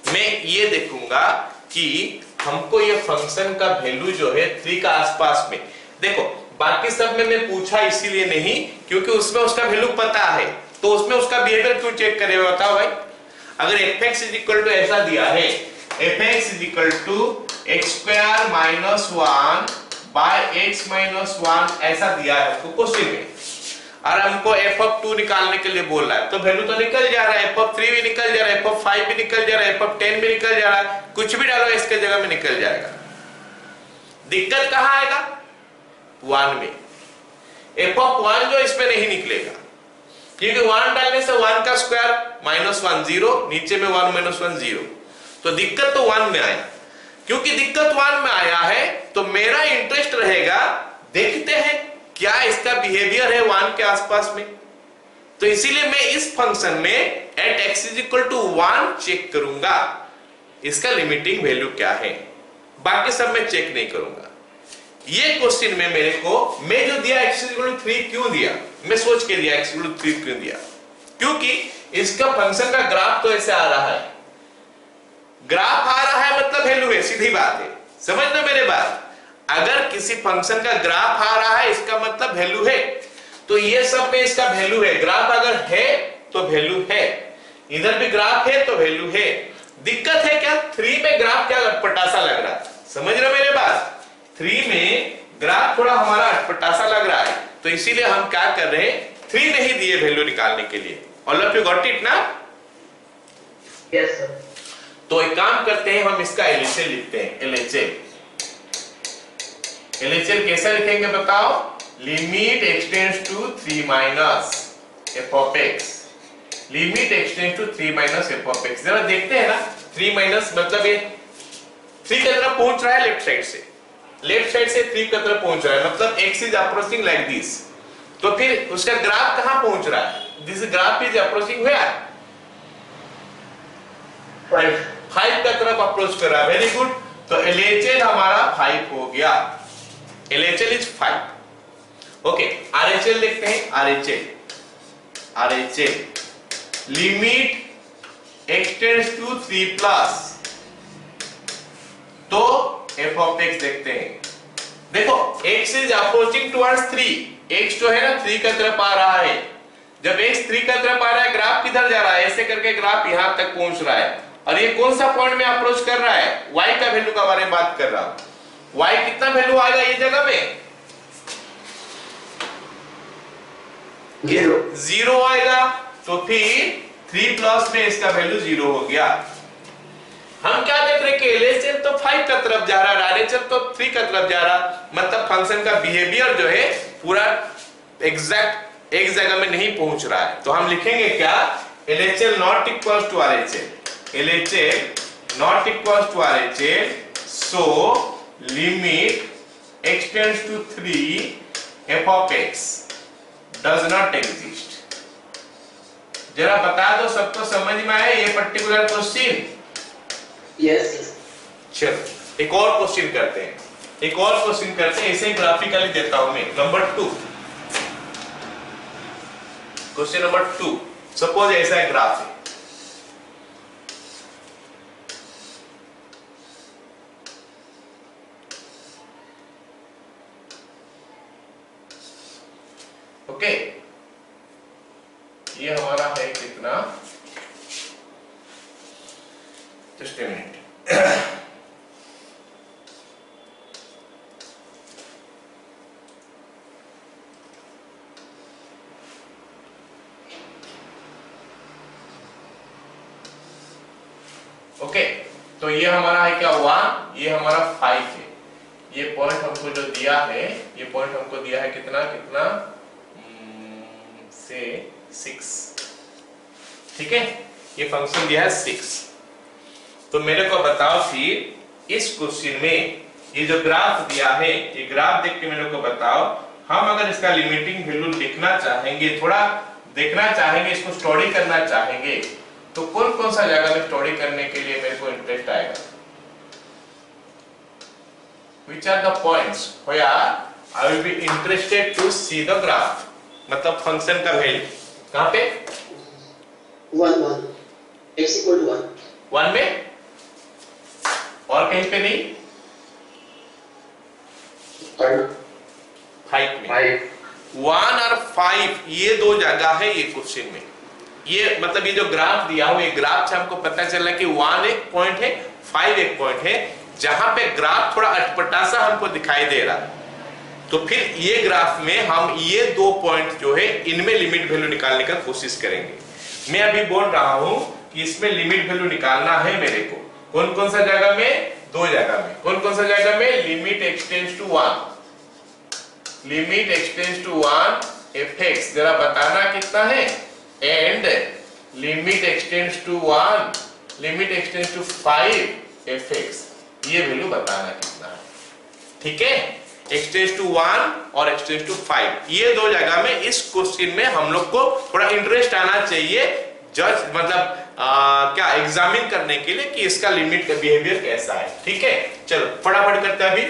मैं ये देखूंगा कि हमको ये फंक्शन का वैल्यू जो है 3 का आसपास में, देखो बाकी सब में मैं पूछा इसीलिए नहीं क्योंकि उसमें उसका वैल्यू पता है, तो उसमें उसका बिहेवियर क्यों चेक करेगा बताओ भाई। अगर fx इज इक्वल टू ऐसा दिया है, fx is equal to x square minus 1 by x minus 1 ऐसा दिया है आपको क्वेश्चन में, और हमको f ऑफ 2 निकालने के लिए बोल रहा है, तो वैल्यू तो निकल जा रहा है, f ऑफ 3 भी निकल जा रहा है, f ऑफ 5 भी निकल जा रहा है, f ऑफ 10 भी निकल जा रहा है, कुछ भी डालो इसके जगह में निकल जाएगा। दिक्कत कहाँ आएगा? 1 में। f ऑफ 1 जो इसमें नहीं निकलेगा, क्योंकि 1 डालने से 1 का स्क्वायर माइनस 1 0, नीचे में 1 माइनस 1 0, तो दिक्कत तो 1 में आया। क्योंकि दिक्कत 1 में आया है तो मेरा इंटरेस्ट रहेगा, देखते हैं क्या इसका बिहेवियर है 1 के आसपास में। तो इसीलिए मैं इस फंक्शन में at x is equal to 1 check करूंगा इसका लिमिटिंग वैल्यू क्या है, बाकी सब मैं चेक नहीं करूंगा। ये क्वेश्चन में मेरे को मैं जो दिया x इज इक्वल टू 3 क्यों दिया, मैं सोच के दिया x इज इक्वल टू 3 क्यों दिया, क्योंकि इसका फंक्शन का ग्राफ तो ऐसे आ रहा है, ग्राफ आ रहा है मतलब वैल्यू है, सीधी बात है, समझ लो मेरे बात। अगर किसी फंक्शन का ग्राफ आ रहा है इसका मतलब वैल्यू है, तो ये सब में इसका वैल्यू है। ग्राफ अगर है तो वैल्यू है, इधर भी ग्राफ है तो वैल्यू है। दिक्कत है क्या, 3 में ग्राफ क्या अटपटा सा लग रहा है, समझ रहे हो मेरे बात। 3 में ग्राफ थोड़ा हमारा अटपटा सा लग रहा है, तो इसीलिए हम क्या कर रहे हैं, 3 नहीं दिए वैल्यू निकालने के लिए। All of you got it ना? Yes sir. तो एक काम करते हैं, हम इसका LHS लिखते हैं। LHS कैसा लिखेंगे बताओ? Limit x tends to 3 minus f of x, limit x tends to 3 minus f of x। जरा देखते हैं ना, 3 माइनस मतलब ये 3 की तरफ पहुंच रहा है लेफ्ट साइड से, लेफ्ट साइड से 3 की तरफ पहुंच रहा है, मतलब x is approaching like this. तो फिर उसका ग्राफ कहां पहुंच रहा है? This graph is approaching where? 5 की तरफ अप्रोच कर रहा है। वेरी गुड, तो LHS हमारा 5 हो गया। LHS is 5। ओके, RHS लिखते हैं। RHS limit x tends to 3 plus, तो f ऑफ x देखते हैं। देखो x is approaching towards 3, x जो है ना 3 की तरफ आ रहा है। जब x 3 की तरफ आ रहा है, ग्राफ किधर जा रहा है? ऐसे करके ग्राफ यहां तक पहुंच रहा है, और ये कौन सा पॉइंट में अप्रोच कर रहा है? y का वैल्यू का बारे में बात कर रहा हूं। y कितना वैल्यू आएगा ये जगह में? 0 आएगा, तो फिर 3 प्लस में इसका वैल्यू 0 हो गया। हम क्या देख रहे हैं कि LHS तो 5 की तरफ जा रहा है, RHS तो 3 की तरफ जा रहा, मतलब फंक्शन का बिहेवियर जो है पूरा एग्जैक्ट एक जगह में नहीं पहुंच रहा है। तो हम लिखेंगे क्या? LHS not equals to RHS, LHS not equals to RHS, so limit extends to 3 f of x does not exist। जरा बता दो, सबको समझ में आया ये पर्टिकुलर क्वेश्चन? यस। चलो एक और क्वेश्चन करते हैं, इसे ग्राफिकली देता हूं मैं। Number 2, question number 2। सपोज ऐसा एक ग्राफ है, ओके। ये हमारा है कितना, जस्ट ए मिनट। ओके, तो ये हमारा है क्या 1, ये हमारा 5 है। ये पॉइंट हमको जो दिया है, ये पॉइंट हमको दिया है कितना कितना से 6, ठीक है। ये फंक्शन दिया है 6। तो मेरे को बताओ फिर इस क्वेश्चन में ये जो ग्राफ दिया है, ये ग्राफ देख के मेरे को बताओ, हम अगर इसका लिमिटिंग वैल्यू लिखना चाहेंगे, थोड़ा देखना चाहेंगे, इसको स्टडी करना चाहेंगे, तो कौन कौन सा जगह में स्टडी करने के लिए मेरे को इंटरेस्ट आएगा? Which are the points where I will be interested to see the graph? मतलब फंक्शन का वैल्यू कहां पे? 1 x equal to 1 1 में, और कहीं पे नहीं? 5 में। 1 और 5 ये दो जगह है ये क्वेश्चन में। ये मतलब ये जो ग्राफ दिया हुआ, ये ग्राफ से हमको पता चला कि 1 एक पॉइंट है, 5 एक पॉइंट है, जहां पे ग्राफ थोड़ा अटपटा सा हमको दिखाई दे रहा। तो फिर ये ग्राफ में हम ये 2 पॉइंट जो है इनमें लिमिट वैल्यू निकालने का कोशिश करेंगे। मैं अभी बोल रहा हूं कि इसमें लिमिट वैल्यू निकालना है मेरे को। कौन कौन सा जगह में? 2 जगह में। कौन कौन सा जगह में? Limit x tends to 1, limit x tends to 1 fx, जरा बताना कितना है, and limit x tends to 1, limit x tends to 5 fx, ये वैल्यू बताना कितना है, ठीक है। एक्सटेंड्स टू 1 और एक्सटेंड्स टू 5, ये 2 जगह में इस क्वेश्चन में हम लोग को थोड़ा इंटरेस्ट आना चाहिए, जज मतलब क्या एग्जामिन करने के लिए कि इसका लिमिट का बिहेवियर कैसा है, ठीक है। चलो फटाफट करते हैं अभी।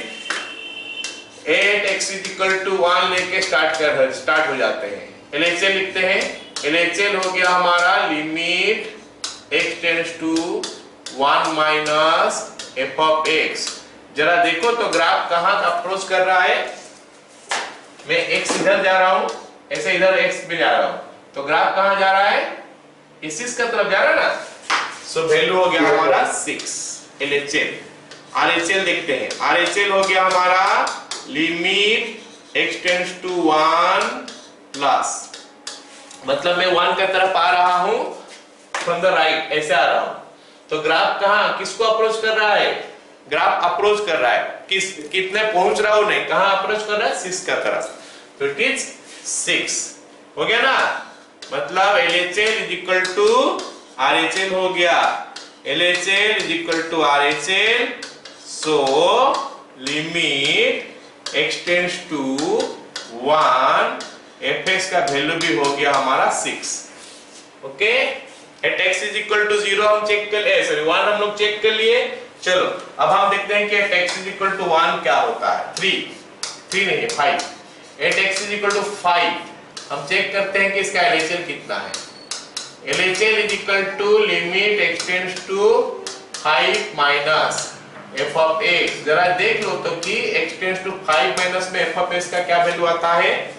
8x = 1 लेके स्टार्ट हो जाते हैं। LHS लिखते हैं। LHS हो गया हमारा limit x tends to 1 minus f of x. जरा देखो तो ग्राफ कहां अप्रोच कर रहा है। मैं x इधर जा रहा हूं, ऐसे इधर x भी जा रहा हूं, तो ग्राफ कहां जा रहा है, इस का तरफ जा रहा है ना। सो वैल्यू हो गया हमारा 6 LHL। RHL देखते हैं। RHL हो गया हमारा limit x tends to 1 plus, मतलब मैं 1 का तरफ आ रहा हूं फ्रॉम द राइट, ऐसे आ रहा हूं, तो ग्राफ कहां किसको अप्रोच कर रहा है, ग्राफ अप्रोच कर रहा है कितने पहुंच रहा हूं, नहीं कहां अप्रोच कर रहा है, 6 का तरफ, तो इट इज 6 हो गया ना। मतलब LHL is equal to RHL हो गया, LHL is equal to RHL, so limit x tends to 1 fx का वैल्यू भी हो गया हमारा 6। Okay, at x is equal to 0 हम चेक कर लिए, सॉरी 1 हम लोग चेक कर लिए। चलो अब हम देखते हैं कि at x is equal to 1 क्या होता है, 3 नहीं 5। At x is equal to 5 हम चेक करते हैं कि इसका LHL कितना है। LHL is equal to limit x tends to 5 minus f of x। जरा देख लो तो कि x टेंड्स टू 5 माइनस में f ऑफ x का क्या वैल्यू आता है,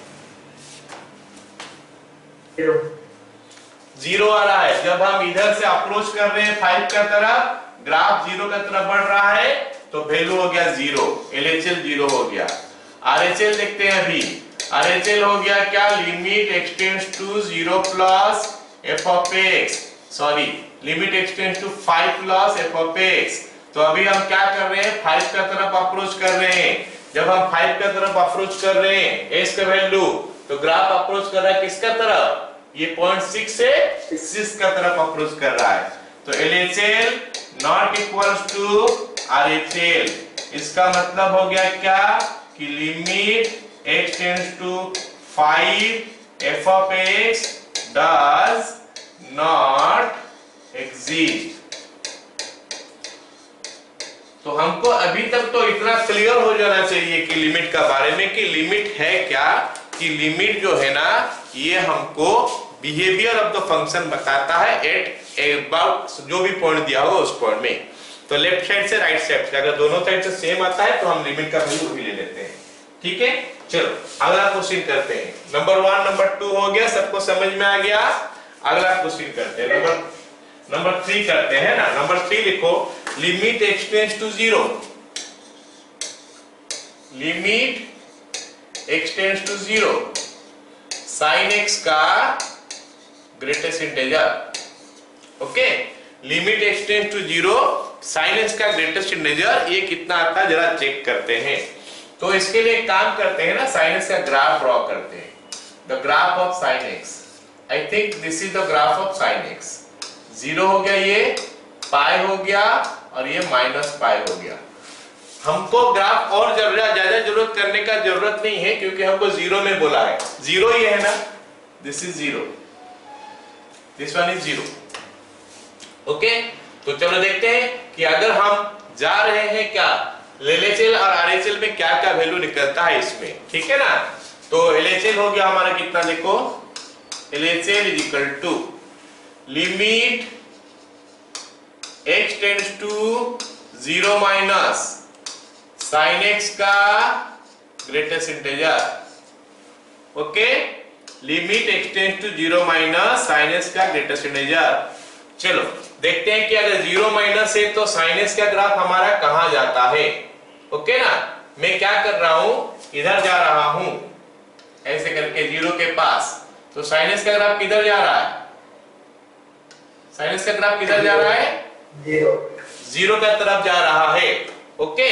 0 आ रहा है। जब हम इधर से अप्रोच कर रहे हैं 5 का तरफ, ग्राफ 0 का तरफ बढ़ रहा है, तो वैल्यू हो गया 0, LHL 0 हो गया। RHL देखते हैं अभी, RHL हो गया क्या, limit x tends to 0 plus f of x, sorry limit x tends to 5 plus f of x। तो अभी हम क्या कर रहे हैं, 5 का तरफ अप्रोच कर रहे हैं। जब हम 5 का तरफ अप्रोच कर रहे हैं x का वैल्यू, तो ग्राफ अप्रोच कर रहा है किसका तरफ, ये 0.6 से 6 का तरफ अप्रोच कर रहा है, तो LHL not equals to RHL। इसका मतलब हो गया क्या कि limit x tends to 5 f of x does not exist. तो हमको अभी तक तो इतना क्लियर हो जाना चाहिए कि लिमिट का बारे में, कि लिमिट है क्या, कि लिमिट जो है ना ये हमको बिहेवियर ऑफ द फंक्शन बताता है एट अबाउट जो भी पॉइंट दिया होगा उस पॉइंट में। तो लेफ्ट साइड से राइट साइड से अगर दोनों साइड से सेम आता है तो हम लिमिट का वैल्यू भी ले लेते हैं। ठीक है, चलो अगला क्वेश्चन करते हैं। नंबर 1 नंबर 2 हो गया, सबको समझ में आ गया। अगला क्वेश्चन करते हैं, नंबर 3 करते हैं ना। नंबर 3 लिखो, limit x tends to 0, limit x tends to 0 sin x का greatest integer. Okay, limit x tends to 0 sin x का ग्रेटेस्ट इंटीजर, ये कितना आता है जरा चेक करते हैं। तो इसके लिए एक काम करते हैं ना, sin x का ग्राफ ड्रॉ करते हैं। The graph of sin x, I think this is the graph of sin x। 0 हो गया, ये पाई हो गया, और ये माइनस पाई हो गया। हमको ग्राफ और ज्यादा जरूरत करने का जरूरत नहीं है, क्योंकि हमको 0 में बोला है। 0 ही है ना, this is 0, this one is 0। Okay, तो चलो देखते हैं कि अगर हम जा रहे हैं क्या, LHL और RHL में क्या क्या वैल्यू निकलता है इसमें। ठीक है ना, तो LHL हो गया हमारा कितना, देखो LHL is equal to limit x tends to 0 minus sin x का greatest integer. Okay, limit x tends to 0 minus sin x का ग्रेटेस्ट इंटीजर। चलो देखते हैं कि अगर 0 माइनस है तो sin x का ग्राफ हमारा कहां जाता है। ओके ना, मैं क्या कर रहा हूं, इधर जा रहा हूं ऐसे करके 0 के पास, तो sin x का ग्राफ किधर जा रहा है, sin x का ग्राफ किधर जा रहा है, 0 का तरफ जा रहा है। ओके,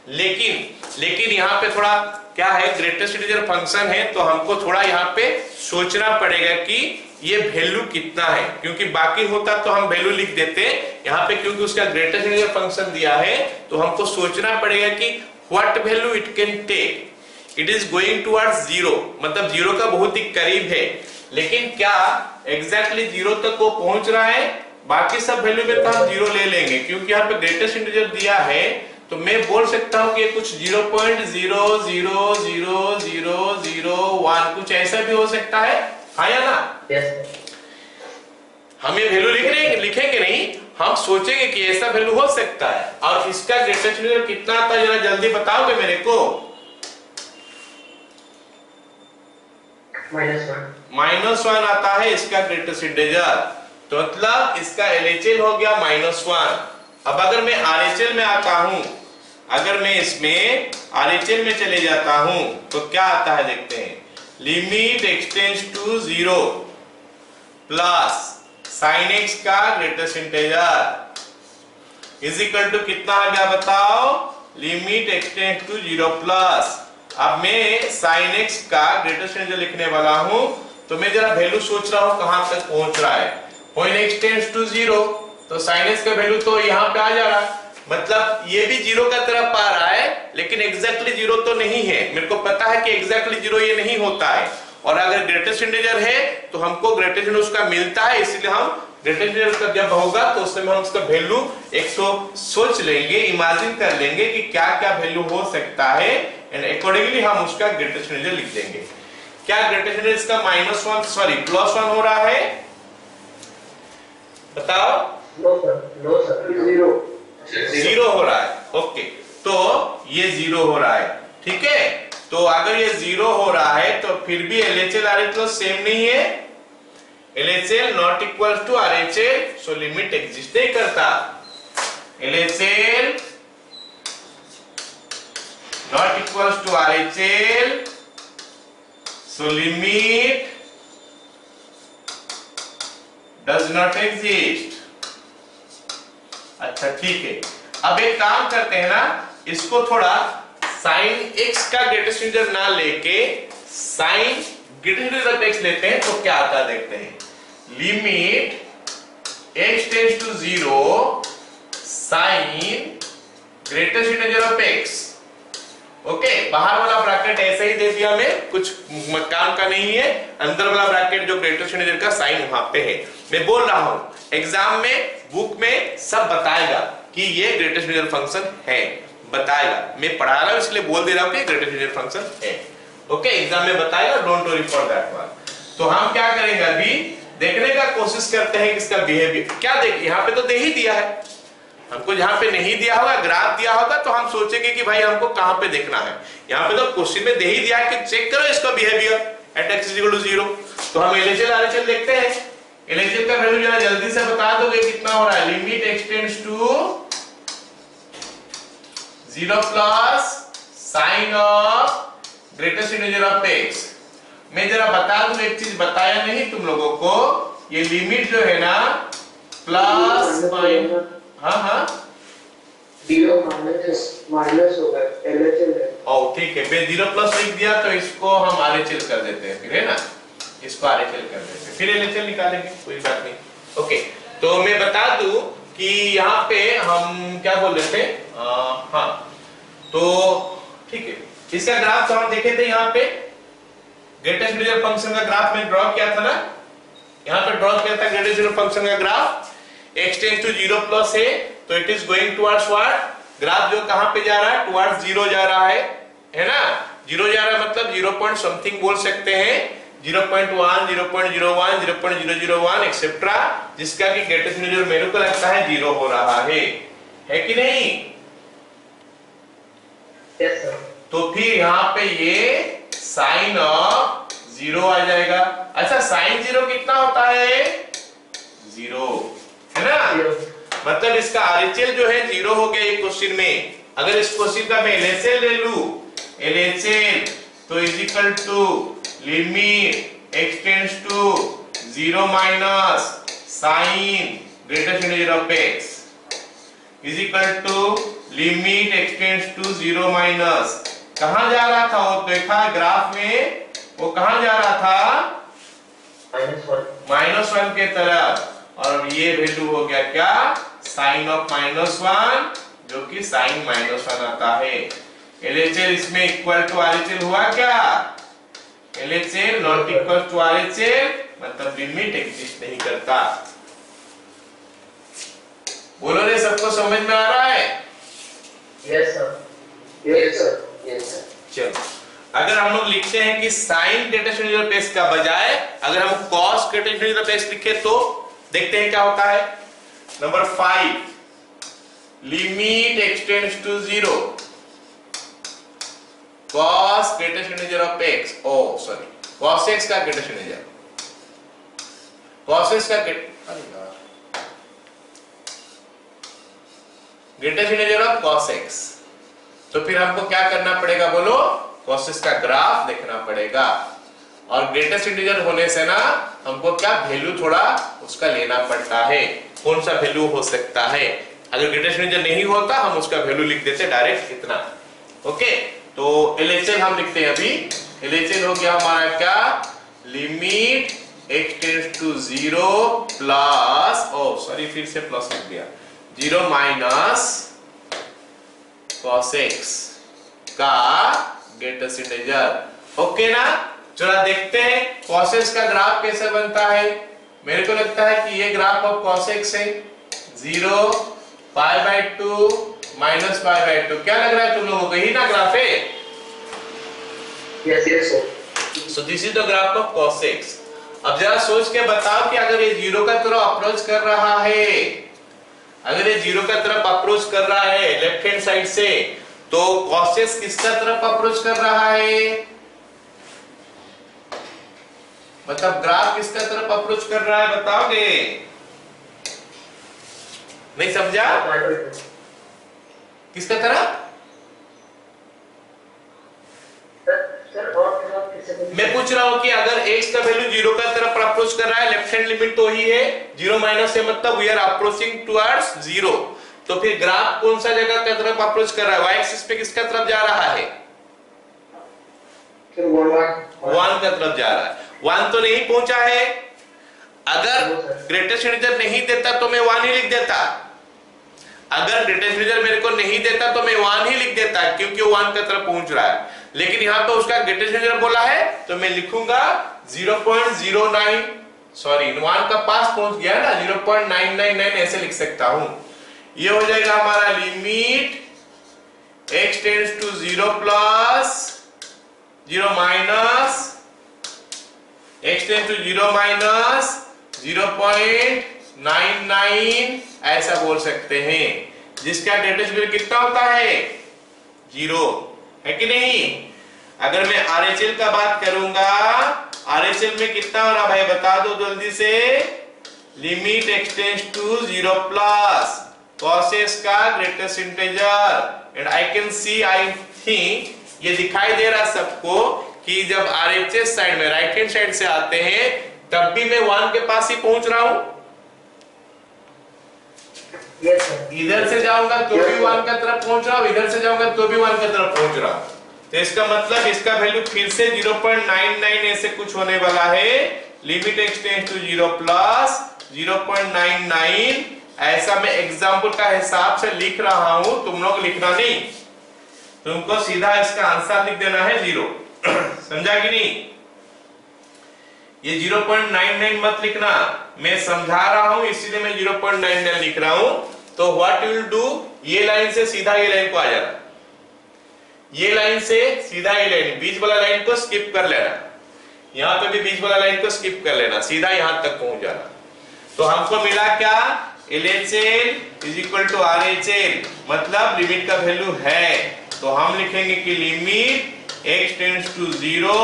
लेकिन यहाँ पे थोड़ा क्या है, ग्रेटेस्ट इंटीजर फंक्शन है, तो हमको थोड़ा यहाँ पे सोचना पड़ेगा कि ये वैल्यू कितना है, क्योंकि बाकी होता तो हम वैल्यू लिख देते। यहाँ पे क्योंकि उसका ग्रेटेस्ट इंटीजर फंक्शन दिया है, तो हमको सोचना पड़ेगा कि what value it can take. It is going towards 0, मतलब 0 का बहुत ही करीब है, लेकिन क्या एग्जैक्टली 0 तक वो पहुंच रहा है। बाकी सब वैल्यू में तो हम 0 ले लेंगे, क्योंकि यहाँ पे ग्रेटेस्ट इंटीजर दिया है, तो मैं बोल सकता हूँ कि कुछ 0.0000001 कुछ ऐसा भी हो सकता है, हाँ या ना। Yes. हम ये वैल्यू लिखेंगे नहीं, हम सोचेंगे कि ऐसा वैल्यू हो सकता है। और इसका ग्रेटेस्ट इंटीजर कितना आता है जरा जल्दी बताओगे मेरे को? -1 आता है इसका ग्रेटेस्ट इंटीजर। तो मतलब इसका LHL हो गया -1। अब अगर मैं RHL में आता हूं, अगर मैं इसमें RHL में चले जाता हूं तो क्या आता है देखते हैं। Limit x tends to 0 plus sin x का greatest integer is equal to कितना आ गया बताओ? Limit x tends to 0 plus. अब मैं sin x का ग्रेटेस्ट इंटीजर लिखने वाला हूं, तो मैं जरा वैल्यू सोच रहा हूं कहां तक पहुंच रहा है। When x tends to 0 तो sin x का वैल्यू तो यहाँ पे आ जा रहा है, मतलब ये भी 0 का तरफ आ रहा है, लेकिन एग्जैक्टली 0 तो नहीं है। मेरे को पता है कि एग्जैक्टली 0 ये नहीं होता है। और अगर ग्रेटेस्ट इंटीजर है तो हमको ग्रेटेस्ट इंटीजर उसका मिलता है, इसलिए हम ग्रेटेस्ट इंटीजर का जब होगा तो उस समय हम उसका वैल्यू 100 सोच लेंगे, इमेजिन कर लेंगे कि क्या क्या वैल्यू हो सकता है, एंड अकॉर्डिंगली हम उसका ग्रेटेस्ट इंटीजर लिख देंगे। क्या ग्रेटेस्ट इंटीजर इसका +1 हो रहा है? बताओ। नो सर 0 हो रहा है। ओके, तो ये 0 हो रहा है, ठीक है। तो अगर ये 0 हो रहा है तो फिर भी LHL RHL सेम नहीं है। LHL not equal to RHL, so limit exist नहीं करता। LHL not equal to RHL, so limit does not exist. अच्छा ठीक है, अब एक काम करते हैं ना, इसको थोड़ा sin x का ग्रेटेस्ट इंटीजर ना लेके sin ग्रेटेस्ट इंटीजर x लेते हैं, तो क्या आता है देखते हैं। Limit x tends to 0 sin greatest integer of x। Okay, बाहर वाला ब्रैकेट ऐसे ही दे दिया हमें, कुछ काम का नहीं है। अंदर वाला ब्रैकेट जो ग्रेटेस्ट इंटीजर का साइन वहां पे है। मैं बोल रहा हूं एग्जाम में, बुक में सब बताएगा कि ये ग्रेटेस्ट इंटीजर फंक्शन है, बताएगा। मैं पढ़ा रहा हूं इसलिए बोल दे रहा हूं कि ग्रेटेस्ट इंटीजर फंक्शन है। ओके, एग्जाम में बताएगा, don't worry for that one. तो हम क्या करेंगे, अभी देखने का कोशिश करते हैं कि इसका बिहेवियर क्या। देखिए यहाँ पे तो दे ही दिया है हमको, जहां पे नहीं दिया होगा, ग्राफ दिया होगा, तो हम सोचेंगे कि भाई हमको कहां पे देखना है। यहाँ पे तो क्वेश्चन में दे ही दिया है कि चेक करो इसका बिहेवियर एट x = 0। तो हम LHL RHL देखते हैं। LHL का वैल्यू जरा जल्दी से बता दोगे कितना हो रहा है। Limit x tends to 0 plus sine of greatest integer of x। मैं जरा बता दूं, एक चीज बताया नहीं तुम लोगों को, ये लिमिट जो है ना प्लस माइनस, हाँ 0 माइनस होगा LHL है। ठीक है, मैं 0 प्लस लिख दिया तो इसको हम RHL कर देते हैं, फिर है ना, इसको RHL कर देते हैं, फिर LHL निकालेंगे, कोई बात नहीं। ओके, तो मैं बता दूं कि यहाँ पे हम क्या बोल रहे थे, हाँ तो ठीक है, इसका ग्राफ तो हम देखे थे। यहाँ पे ग्रेटेस्ट इंटीजर फंक्शन का ग्राफ में ड्रॉ किया था ना, यहाँ पे ड्रॉ किया था ग्रेटेस्ट इंटीजर फंक्शन का graph. x tends to 0 plus है तो it is going towards what, graph जो कहां पे जा रहा है, टुवर्ड्स 0 जा रहा है ना। 0 जा रहा है मतलब 0 पॉइंट समथिंग बोल सकते हैं, 0.1 0.01 0.001 एक्सेट्रा, जिसका कि ग्रेटेस्ट इंटीजर मेरे को लगता है 0 हो रहा है कि नहीं? Yes sir. तो फिर यहाँ पे ये साइन ऑफ 0 आ जाएगा। अच्छा, साइन 0 कितना होता है? 0 है ना, मतलब इसका RHL जो है 0 हो गया ये क्वेश्चन में। अगर इस क्वेश्चन का मैं LHL ले लूं, LHL तो is equal to limit x tends to 0 minus sine greatest integer of x is equal to limit x tends to 0 minus, कहां जा रहा था वो देखा ग्राफ में, वो कहां जा रहा था? -1 के तरफ। और ये वैल्यू हो गया क्या? साइन ऑफ -1, जो कि साइन -1 आता है। LHL इसमें इक्वल टू RHL हुआ क्या? LHL not equal to RHL, मतलब लिमिट एग्जिस्ट नहीं करता। बोलो रे, सबको समझ में आ रहा है? Yes sir. Yes sir. Yes sir. चलो, अगर हम लोग लिखते हैं कि sine greatest integer of x का बजाय अगर हम cos greatest integer of x लिखे तो देखते हैं क्या होता है। Number 5 limit x tends to 0 cos greatest integer of x, sorry cos x का ग्रेटेस्ट इंटीजर, cos x का greatest integer of cos x। तो फिर हमको क्या करना पड़ेगा बोलो, cos x का ग्राफ देखना पड़ेगा, और ग्रेटेस्ट इंटीजर होने से ना हमको क्या वैल्यू थोड़ा उसका लेना पड़ता है, कौन सा वैल्यू हो सकता है। अगर ग्रेटेस्ट इंटीजर नहीं होता हम उसका वैल्यू लिख देते डायरेक्ट इतना। ओके, तो LHL हम लिखते हैं अभी। LHL हो गया हमारा क्या, limit x tends to 0 plus, sorry फिर से प्लस लिख दिया, 0 माइनस cos x का ग्रेटेस्ट इंटीजर। ओके ना, चलो देखते हैं cos x का ग्राफ कैसे बनता है। मेरे को लगता है कि ये ग्राफ ऑफ cos x है 0 π/2 माइनस π/2। क्या लग रहा है तुम लोगों को, यही ना ग्राफ है? Yes, yes, sir. So this is the graph of cos x। अब जरा सोच के बताओ कि अगर ये 0 का तरफ अप्रोच कर रहा है, अगर ये 0 का तरफ अप्रोच कर रहा है लेफ्ट हैंड साइड से, तो cos x किसका तरफ अप्रोच कर रहा है, मतलब ग्राफ किसका तरफ अप्रोच कर रहा है, बताओगे? नहीं समझा? किसका तरफ? सर और थोड़ा फिर से बोलिए। मैं पूछ रहा हूं कि अगर x का वैल्यू 0 का तरफ अप्रोच कर रहा है, लेफ्ट हैंड लिमिट तो ही है 0 माइनस है, मतलब वी आर अप्रोचिंग टुवर्ड्स 0, तो फिर ग्राफ कौन सा जगह का तरफ अप्रोच कर रहा है, y एक्सिस पे किसका तरफ जा रहा है? फिर 1 का तरफ जा रहा है। 1 तो नहीं पहुंचा है, अगर ग्रेटेस्ट इंटीजर नहीं देता तो मैं 1 ही लिख देता, अगर ग्रेटेस्ट इंटीजर मेरे को नहीं देता तो मैं 1 ही लिख देता, क्योंकि 1 का तरफ पहुंच रहा है। लेकिन यहां तो उसका ग्रेटेस्ट इंटीजर बोला है, तो मैं लिखूंगा 0.09, सॉरी 1 का पास पहुंच गया ना, 0.999 ऐसे लिख सकता हूं। ये हो जाएगा हमारा limit x tends to 0 plus 0 minus x tends to 0 minus 0.99 ऐसा बोल सकते हैं, जिसका ग्रेटेस्ट वैल्यू कितना होता है, 0 है कि नहीं। अगर मैं RHL का बात करूंगा, RHL में कितना हो रहा भाई बता दो जल्दी से, limit x tends to 0 plus cos x का greatest integer, and I can see, I think ये दिखाई दे रहा सबको कि जब RHS साइड में राइट हैंड साइड से आते हैं तब भी मैं 1 के पास ही पहुंच रहा हूं। Yes, sir. इधर से जाऊंगा तो भी 1 का तरफ पहुंच रहा हूं, इधर से जाऊंगा तो भी 1 का तरफ पहुंच रहा हूं, तो इसका मतलब इसका वैल्यू फिर से 0.99 ऐसे कुछ होने वाला है। Limit x tends to 0 plus 0.99 ऐसा मैं एग्जांपल का हिसाब से लिख रहा हूं, तुम लोग लिखना नहीं, तुमको सीधा इसका आंसर लिख देना है 0। समझा कि नहीं? ये 0.99 मत लिखना, मैं समझा रहा हूं इसीलिए मैं 0.99 लिख रहा हूं। तो व्हाट यू विल डू, ये लाइन से सीधा ये लाइन को आ जाना, ये लाइन से सीधा ये लाइन, बीच वाला लाइन को स्किप कर लेना, यहां पे भी बीच वाला लाइन को स्किप कर लेना, सीधा यहां तक पहुंच जाना। तो हमको मिला क्या, LHL is equal to RHL, मतलब लिमिट का वैल्यू है, तो हम लिखेंगे कि limit x tends to 0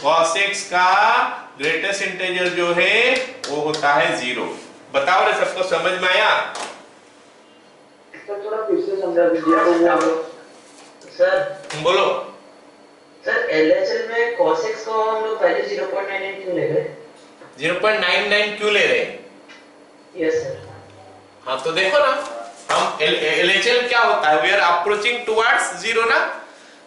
cos x का ग्रेटेस्ट इंटीजर जो है वो होता है 0। बताओ रे सबको समझ में आया? सर थोड़ा फिर से समझा दीजिए तो वो सर बोलो। सर LHL में cos x को हम लोग पहले 0.99 क्यों ले रहे? 0.99 क्यों ले रहे हैं? Yes sir. हाँ तो देखो ना, हम LHL क्या होता है, वी आर अप्रोचिंग टुवर्ड्स 0 ना।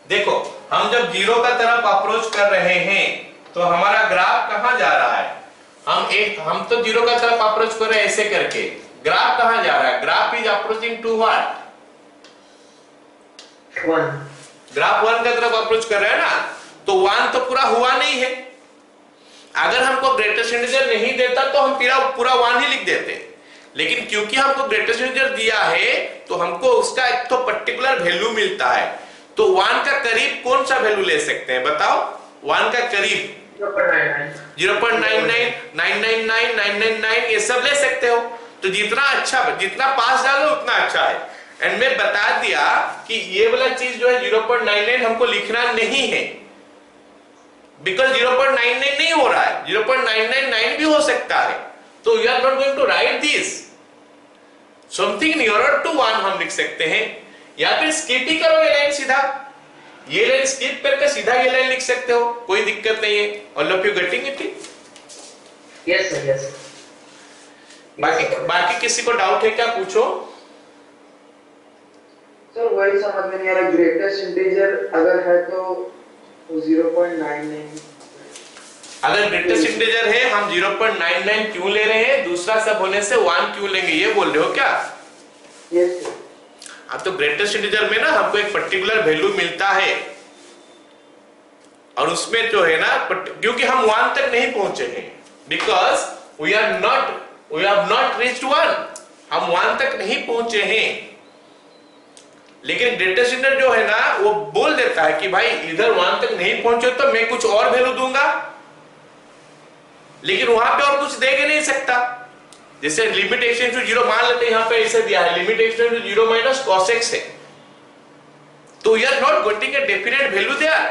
देखो हम जब 0 का तरफ अप्रोच कर रहे हैं तो हमारा ग्राफ कहां जा रहा है, हम तो 0 का तरफ अप्रोच कर रहे हैं ऐसे करके, ग्राफ कहां जा रहा है, graph is approaching to what, 1। Graph 1 का तरफ अप्रोच कर रहा है ना, तो 1 तो पूरा हुआ नहीं है। अगर हमको ग्रेटेस्ट इंटीजर नहीं देता तो हम पूरा 1 ही लिख देते, लेकिन क्योंकि हमको ग्रेटेस्ट इंटीजर दिया है तो हमको उसका एक तो पर्टिकुलर वैल्यू मिलता है, तो 1 का करीब कौन सा वैल्यू ले सकते हैं बताओ, 1 का करीब 0.99, 999, 999 ये सब ले सकते हो। तो जितना पास डालो उतना अच्छा है। एंड मैं बता दिया कि ये वाला चीज जो है 0.99 हमको लिखना नहीं है, बिकॉज 0.99 नहीं हो रहा है, 0.999 भी हो सकता है, तो you are not going to write this, something nearer to 1 हम लिख सकते हैं, या फिर स्किप ही करो ये लाइन सीधा, ये लाइन स्किप करके सीधा ये लाइन लिख सकते हो, कोई दिक्कत नहीं है। All of you getting it? Yes sir, yes. बाकी किसी को डाउट है क्या, पूछो। सर वही समझ में नहीं आ रहा, ग्रेटेस्ट इंटीजर अगर है तो 0.99, अगर ग्रेटेस्ट इंटीजर है हम 0.99 क्यों ले रहे हैं, दूसरा सब होने से 1 क्यों लेंगे, ये बोल रहे हो क्या? Yes sir. अब तो ग्रेटेस्ट इंटीजर में ना हमको एक पर्टिकुलर वैल्यू मिलता है, और उसमें जो है ना, क्योंकि हम 1 तक नहीं पहुंचे हैं, because we have not reached 1, हम 1 तक नहीं पहुंचे हैं। लेकिन ग्रेटेस्ट इंटीजर जो है ना वो बोल देता है कि भाई इधर 1 तक नहीं पहुंचे तो मैं कुछ और वैल्यू दूंगा, लेकिन वहां पे और कुछ दे के नहीं सकता। जैसे लिमिट एक्सटेंड्स टू 0 मान लेते हैं, यहां पे ऐसे दिया है limit x tends to 0 minus cos x है, तो you are not getting a definite value there.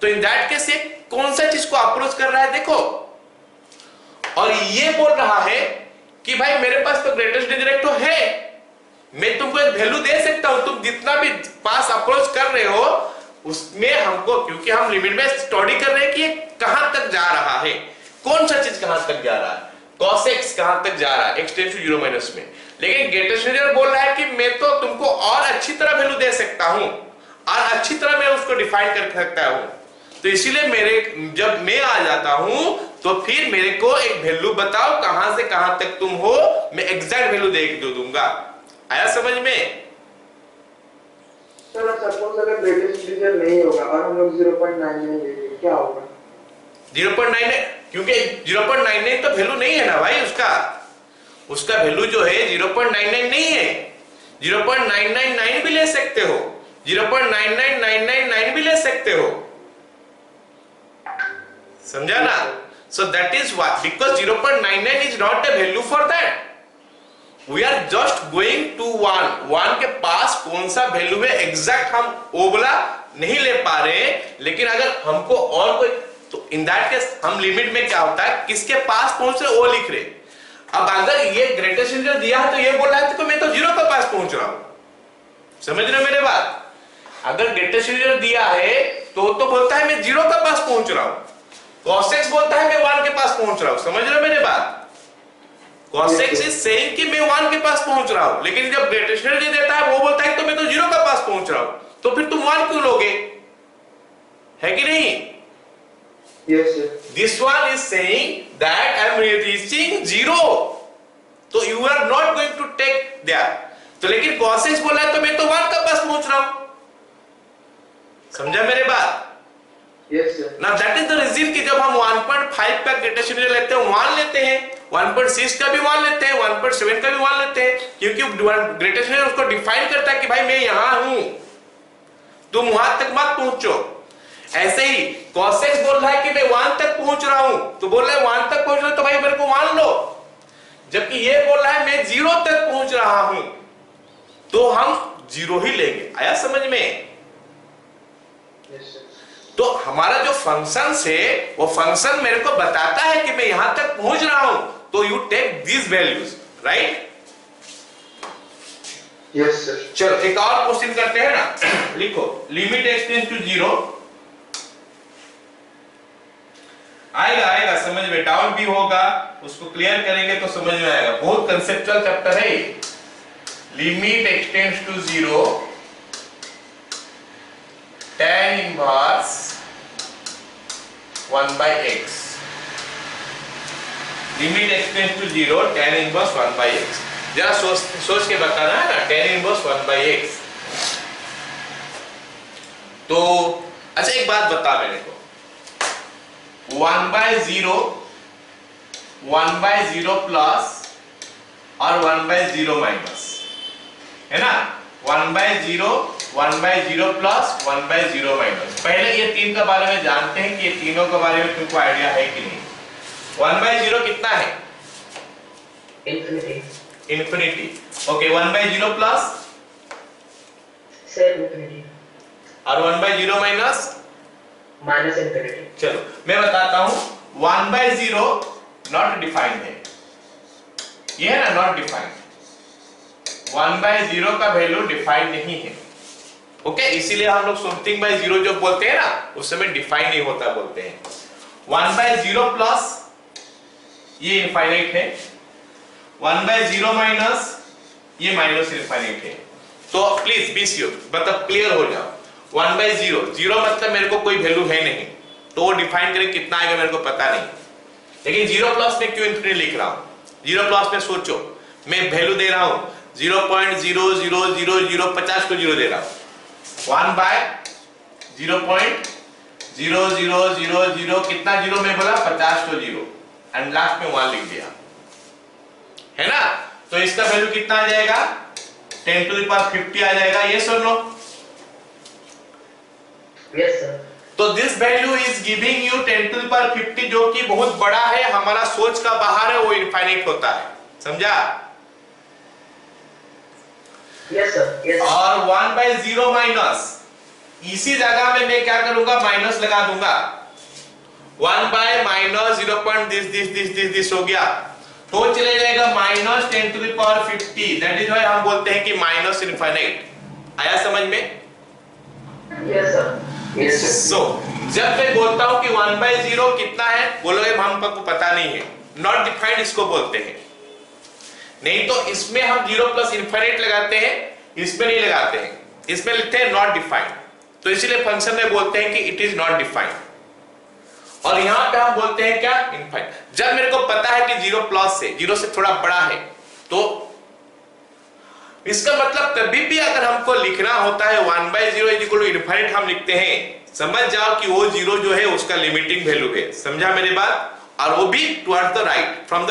तो इन दैट केस ये कौन सा चीज को अप्रोच कर रहा है देखो, और ये बोल रहा है कि भाई मेरे पास तो ग्रेटेस्ट इंटीजर तो है, मैं तुमको एक वैल्यू दे सकता हूं, तुम जितना भी पास अप्रोच कर रहे हो उसमें हमको, क्योंकि हम लिमिट में स्टडी कर रहे हैं कि ये कहां तक जा रहा है, कौन सा चीज कहां तक जा रहा है, cos x कहां तक जा रहा है x टेंड्स टू 0 माइनस में। लेकिन ग्रेटेस्ट इंटीजर बोल रहा है कि मैं तो तुमको और अच्छी तरह वैल्यू दे सकता हूं, और अच्छी तरह मैं उसको डिफाइन कर सकता हूं, तो इसीलिए जब मैं आ जाता हूं तो फिर मेरे को एक वैल्यू बताओ कहां से कहां तक तुम हो, मैं एग्जैक्ट वैल्यू दे के दूंगा। आया समझ में? सर सपोज अगर ग्रेटेस्ट इंटीजर नहीं होगा और हम लोग 0.99 लेंगे, क्या होगा? 0.99, क्योंकि 0.99 तो वैल्यू नहीं है ना भाई, उसका वैल्यू जो है 0.99 नहीं है, 0.999 भी ले सकते हो, 0.99999 भी ले सकते हो, समझा ना? So that is why, because 0.99 is not a value for that, we are just going to 1 के पास कौन सा वैल्यू है एग्जैक्ट हम वो बोला नहीं ले पा रहे हैं, लेकिन अगर हमको और कोई, तो इन दैट केस हम लिमिट में क्या होता है, किसके पास पहुंच रहे वो लिख रहे। अब अगर ये ग्रेटेस्ट इंटीजर दिया है तो ये बोल रहा है तो मैं तो 0 के पास पहुंच रहा हूं, समझ रहे हो मेरे बात? अगर ग्रेटेस्ट इंटीजर दिया है तो बोलता है मैं 0 के पास पहुंच रहा हूं, cos x बोलता है मैं 1 के पास पहुंच रहा हूं, समझ रहे हो मेरे बात? cos x इज सेइंग कि मैं 1 के पास पहुंच रहा हूं, लेकिन जब ग्रेटेस्ट इंटीजर देता है वो बोलता है तो मैं तो 0 के पास पहुंच रहा हूं, तो फिर तुम 1 क्यों लोगे, है कि नहीं? Yes sir. This one is saying that I am reaching 0, तो you are not going to take there, तो लेकिन cos x बोला है तो मैं तो 1 के पास पहुंच रहा हूं, समझा मेरे बात? Yes sir. Now that is the reason कि जब हम 1.5 का ग्रेटेस्ट इंटीजर लेते हैं 1 लेते हैं, 1.6 का भी 1 लेते हैं, 1.7 का भी 1 लेते हैं, क्योंकि ग्रेटेस्ट इंटीजर उसको डिफाइन करता है कि भाई मैं यहां हूं, तुम वहां तक मत पहुंचो। ऐसे ही cos x बोल रहा है कि मैं 1 तक पहुंच रहा हूं, तो बोल रहा है 1 तक पहुंच रहा है तो भाई मेरे को 1 लो, जबकि ये बोल रहा है मैं 0 तक पहुंच रहा हूं, तो हम 0 ही लेंगे। आया समझ में? Yes sir. तो हमारा जो फंक्शन है वो फंक्शन मेरे को बताता है कि मैं यहां तक पहुंच रहा हूं, तो you take these values, right? Yes sir. चलो एक और क्वेश्चन करते हैं ना, लिखो लिमिट x टेंड्स टू 0, आएगा समझ में, डाउट भी होगा, उसको क्लियर करेंगे तो समझ में आएगा, बहुत कंसेप्चुअल चैप्टर है। Limit x tends to 0 tan inverse 1/x, limit x tends to 0 tan inverse 1/x, जरा सोच के बताना है ना, tan इनवर्स 1/x। तो अच्छा एक बात बता मेरे को, 1/0 प्लस और 1/0 माइनस, है ना? 1/0 प्लस 1/0 माइनस, पहले ये तीन के बारे में जानते हैं कि ये तीनों के बारे में तुमको आइडिया है कि नहीं। 1/0 कितना है? Infinity. Infinity. Okay 1/0 plus Same infinity. और 1/0 माइनस Minus infinity. चलो मैं बताता हूं 1/0 नॉट डिफाइंड है, ये है ना नॉट डिफाइंड। 1/0 का वैल्यू डिफाइंड नहीं है। ओके इसीलिए हम लोग समथिंग बाय 0 जो बोलते हैं ना उस समय डिफाइन नहीं होता बोलते हैं। 1/0 प्लस ये इनफाइनाइट है, 1/0 माइनस ये माइनस इनफाइनाइट है। तो प्लीज बी श्योर, मतलब क्लियर हो जाओ। 1/0 0 मतलब मेरे को कोई वैल्यू है नहीं, तो वो डिफाइन करें कितना आएगा मेरे को पता नहीं, लेकिन 0 प्लस में क्यों इन्फिनिटी लिख रहा हूं? 0 प्लस में सोचो मैं वैल्यू दे रहा हूं 0.0000 50 को 0 दे रहा हूं, 1/0.0000 कितना 0 में बोला 50 को 0 एंड लास्ट में 1 लिख दिया, है ना? तो इसका वैल्यू कितना आ जाएगा 10⁻50 आ जाएगा। ये सुन लो। Yes sir. तो this value is giving you 10⁻50 जो कि बहुत बड़ा है, हमारा सोच का बाहर है, वो इनफाइनाइट होता है, समझा? Yes sir. Yes. और 1/0 माइनस इसी जगह में मैं क्या करूंगा माइनस लगा दूंगा, 1/-0.this दिस हो गया तो चले जाएगा -10⁻50। दैट इज व्हाई हम बोलते हैं कि माइनस इनफाइनाइट। आया समझ में? Yes sir. Yes sir. सो जब मैं बोलता हूं कि 1/0 कितना है, बोलोगे हमको पता नहीं है, नॉट डिफाइंड इसको बोलते हैं। नहीं तो इसमें हम 0 प्लस इनफाइनाइट लगाते हैं, इसमें नहीं लगाते हैं, इसमें लिखते हैं नॉट डिफाइंड। तो इसीलिए फंक्शन में बोलते हैं कि इट इज नॉट डिफाइंड, और यहां पे हम बोलते हैं क्या इनफाइनाइट। जब मेरे को पता है कि 0 प्लस से 0 से थोड़ा बड़ा है, तो इसका मतलब कभी भी अगर हमको लिखना होता है 1/0 इक्वल टू इनफाइनाइट हम लिखते हैं, समझ जाओ कि वो 0 जो है उसका लिमिटिंग वैल्यू है। समझा मेरी बात? और वो भी towards the right, from the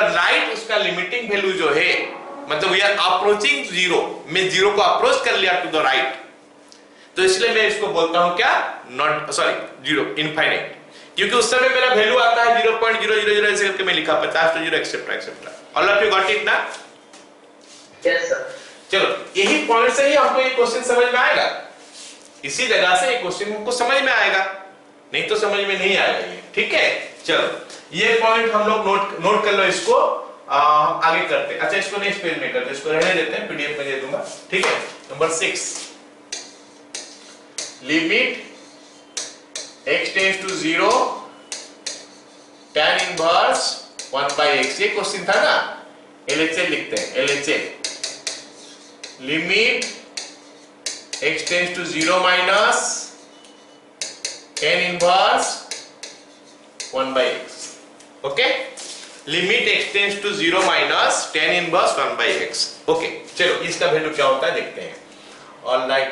right उसका लिमिटिंग वैल्यू जो है, मतलब वी आर अप्रोचिंग 0, मैं 0 को अप्रोच कर लिया टू द राइट, तो इसलिए मैं इसको बोलता हूं क्या नॉट सॉरी 0 इनफाइनाइट, क्योंकि उस समय मेरा वैल्यू आता है 0.000 ऐसे करके मैं लिखा 50 to 0 etcetera etcetera. All of you got it ना? Yes sir. चलो यही पॉइंट से ही हमको ये क्वेश्चन समझ में आएगा, इसी जगह से ये क्वेश्चन हमको समझ में आएगा, नहीं तो समझ में नहीं आएगा ये। ठीक है चलो ये पॉइंट हम लोग नोट कर लो, इसको हम आगे करते हैं। अच्छा इसको नेक्स्ट पेज में करते, इसको रहने देते हैं, पीडीएफ में दे दूंगा। ठीक है number 6 limit x tends to 0 tan inverse 1/x, ये क्वेश्चन था ना, LHS लिखते हैं LHS limit x tends to 0 minus tan inverse 1/x। Okay limit x tends to 0 minus tan inverse 1/x। Okay चलो इसका वैल्यू क्या होता है देखते हैं। ऑल राइट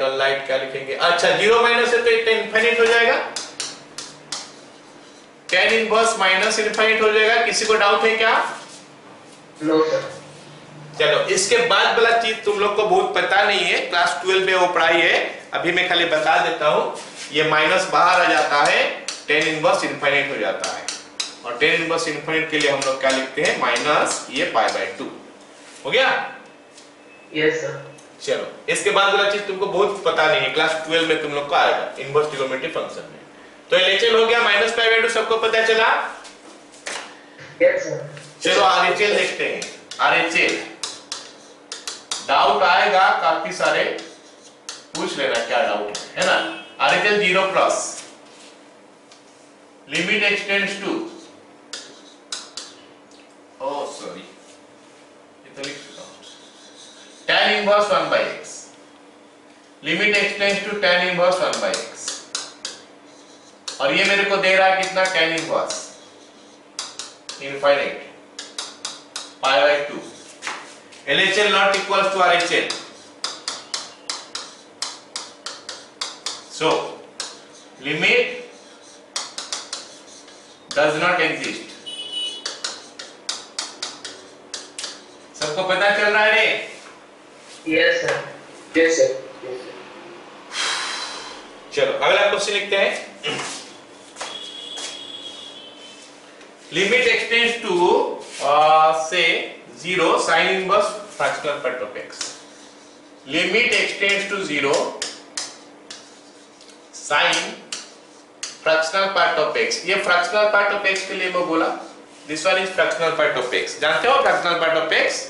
क्या लिखेंगे? अच्छा 0 माइनस है तो इनफिनिट हो जाएगा, tan इनवर्स माइनस इनफिनिट हो जाएगा। किसी को डाउट है क्या? No sir. चलो इसके बाद वाला चीज तुम लोग को बहुत पता नहीं है, क्लास 12 में वो पढ़ाई है, अभी मैं खाली बता देता हूं। ये माइनस बाहर आ जाता है, tan इनवर्स इनफिनिट हो जाता है, और tan इनवर्स इनफिनिट के लिए हम लोग क्या लिखते हैं माइनस ये π/2 हो गया। Yes sir. चलो इसके बाद वाला चीज तुमको बहुत पता नहीं है, क्लास 12 में तुम लोग को आएगा इनवर्स ट्रिगोनोमेट्री फंक्शन में। तो LHS हो गया -π/2, सबको पता चला? Yes sir. चलो RHS देखते हैं। RHS डाउट आएगा काफी सारे, पूछ लेना क्या डाउट है ना। RHS 0 plus limit x tends to sorry ये तो लिख चुका हूं tan inverse 1/x, limit x tends to tan inverse 1/x, और ये मेरे को दे रहा है कितना tan inverse infinite π/2। LHL not equals to RHL, so limit does not exist। सबको पता चल रहा है रे? Yes sir. Yes sir. Yes sir. चलो अगला क्वेश्चन लिखते हैं। लिमिट x टेंड्स टू से 0 sin inverse fractional part of x, limit x tends to 0 sin fractional part of x। ये फ्रैक्शनल पार्ट ऑफ x के लिए मैं बोला, this one is fractional part of x। जानते हो fractional part of x?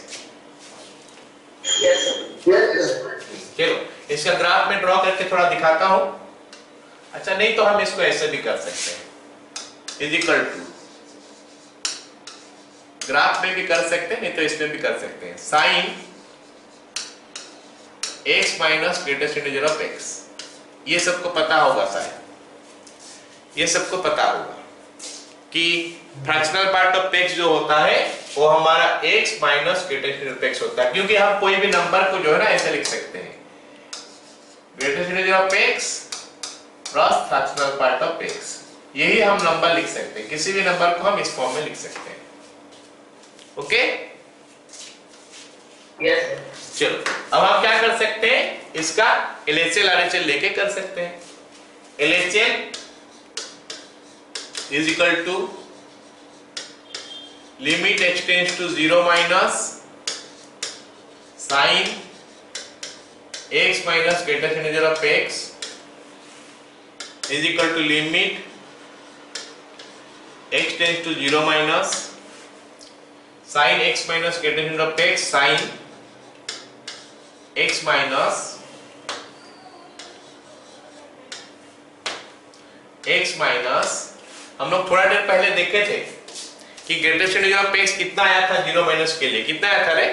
Yes, sir. Yes, sir. चलो इसका graph में ड्रॉ करके थोड़ा दिखाता हूं। अच्छा नहीं तो हम इसको ऐसे भी कर सकते हैं, इज इक्वल टू, ग्राफ में भी कर सकते हैं, नहीं तो इसमें भी कर सकते हैं, sine x minus greatest integer of x। ये सबको पता होगा शायद, ये सबको पता होगा कि फ्रैक्शनल पार्ट ऑफ x जो होता है वो हमारा x minus greatest integer of x होता है, क्योंकि हम कोई भी नंबर को जो है ना ऐसे लिख सकते हैं, greatest integer of x plus fractional part of x। यही हम नंबर लिख सकते हैं, किसी भी नंबर को हम इस फॉर्म में लिख सकते हैं। Okay Yes, sir. चलो अब हम क्या कर सकते हैं, इसका LHL RHL लेके कर सकते हैं। LHL is equal to limit x tends to 0 minus sine x minus greatest integer of x is equal to limit x tends to 0 minus sine x minus greatest integer of x sine x minus हम लोग थोड़ा देर पहले देखे थे कि greatest integer of x कितना आया था 0 माइनस के लिए, कितना आया था रे?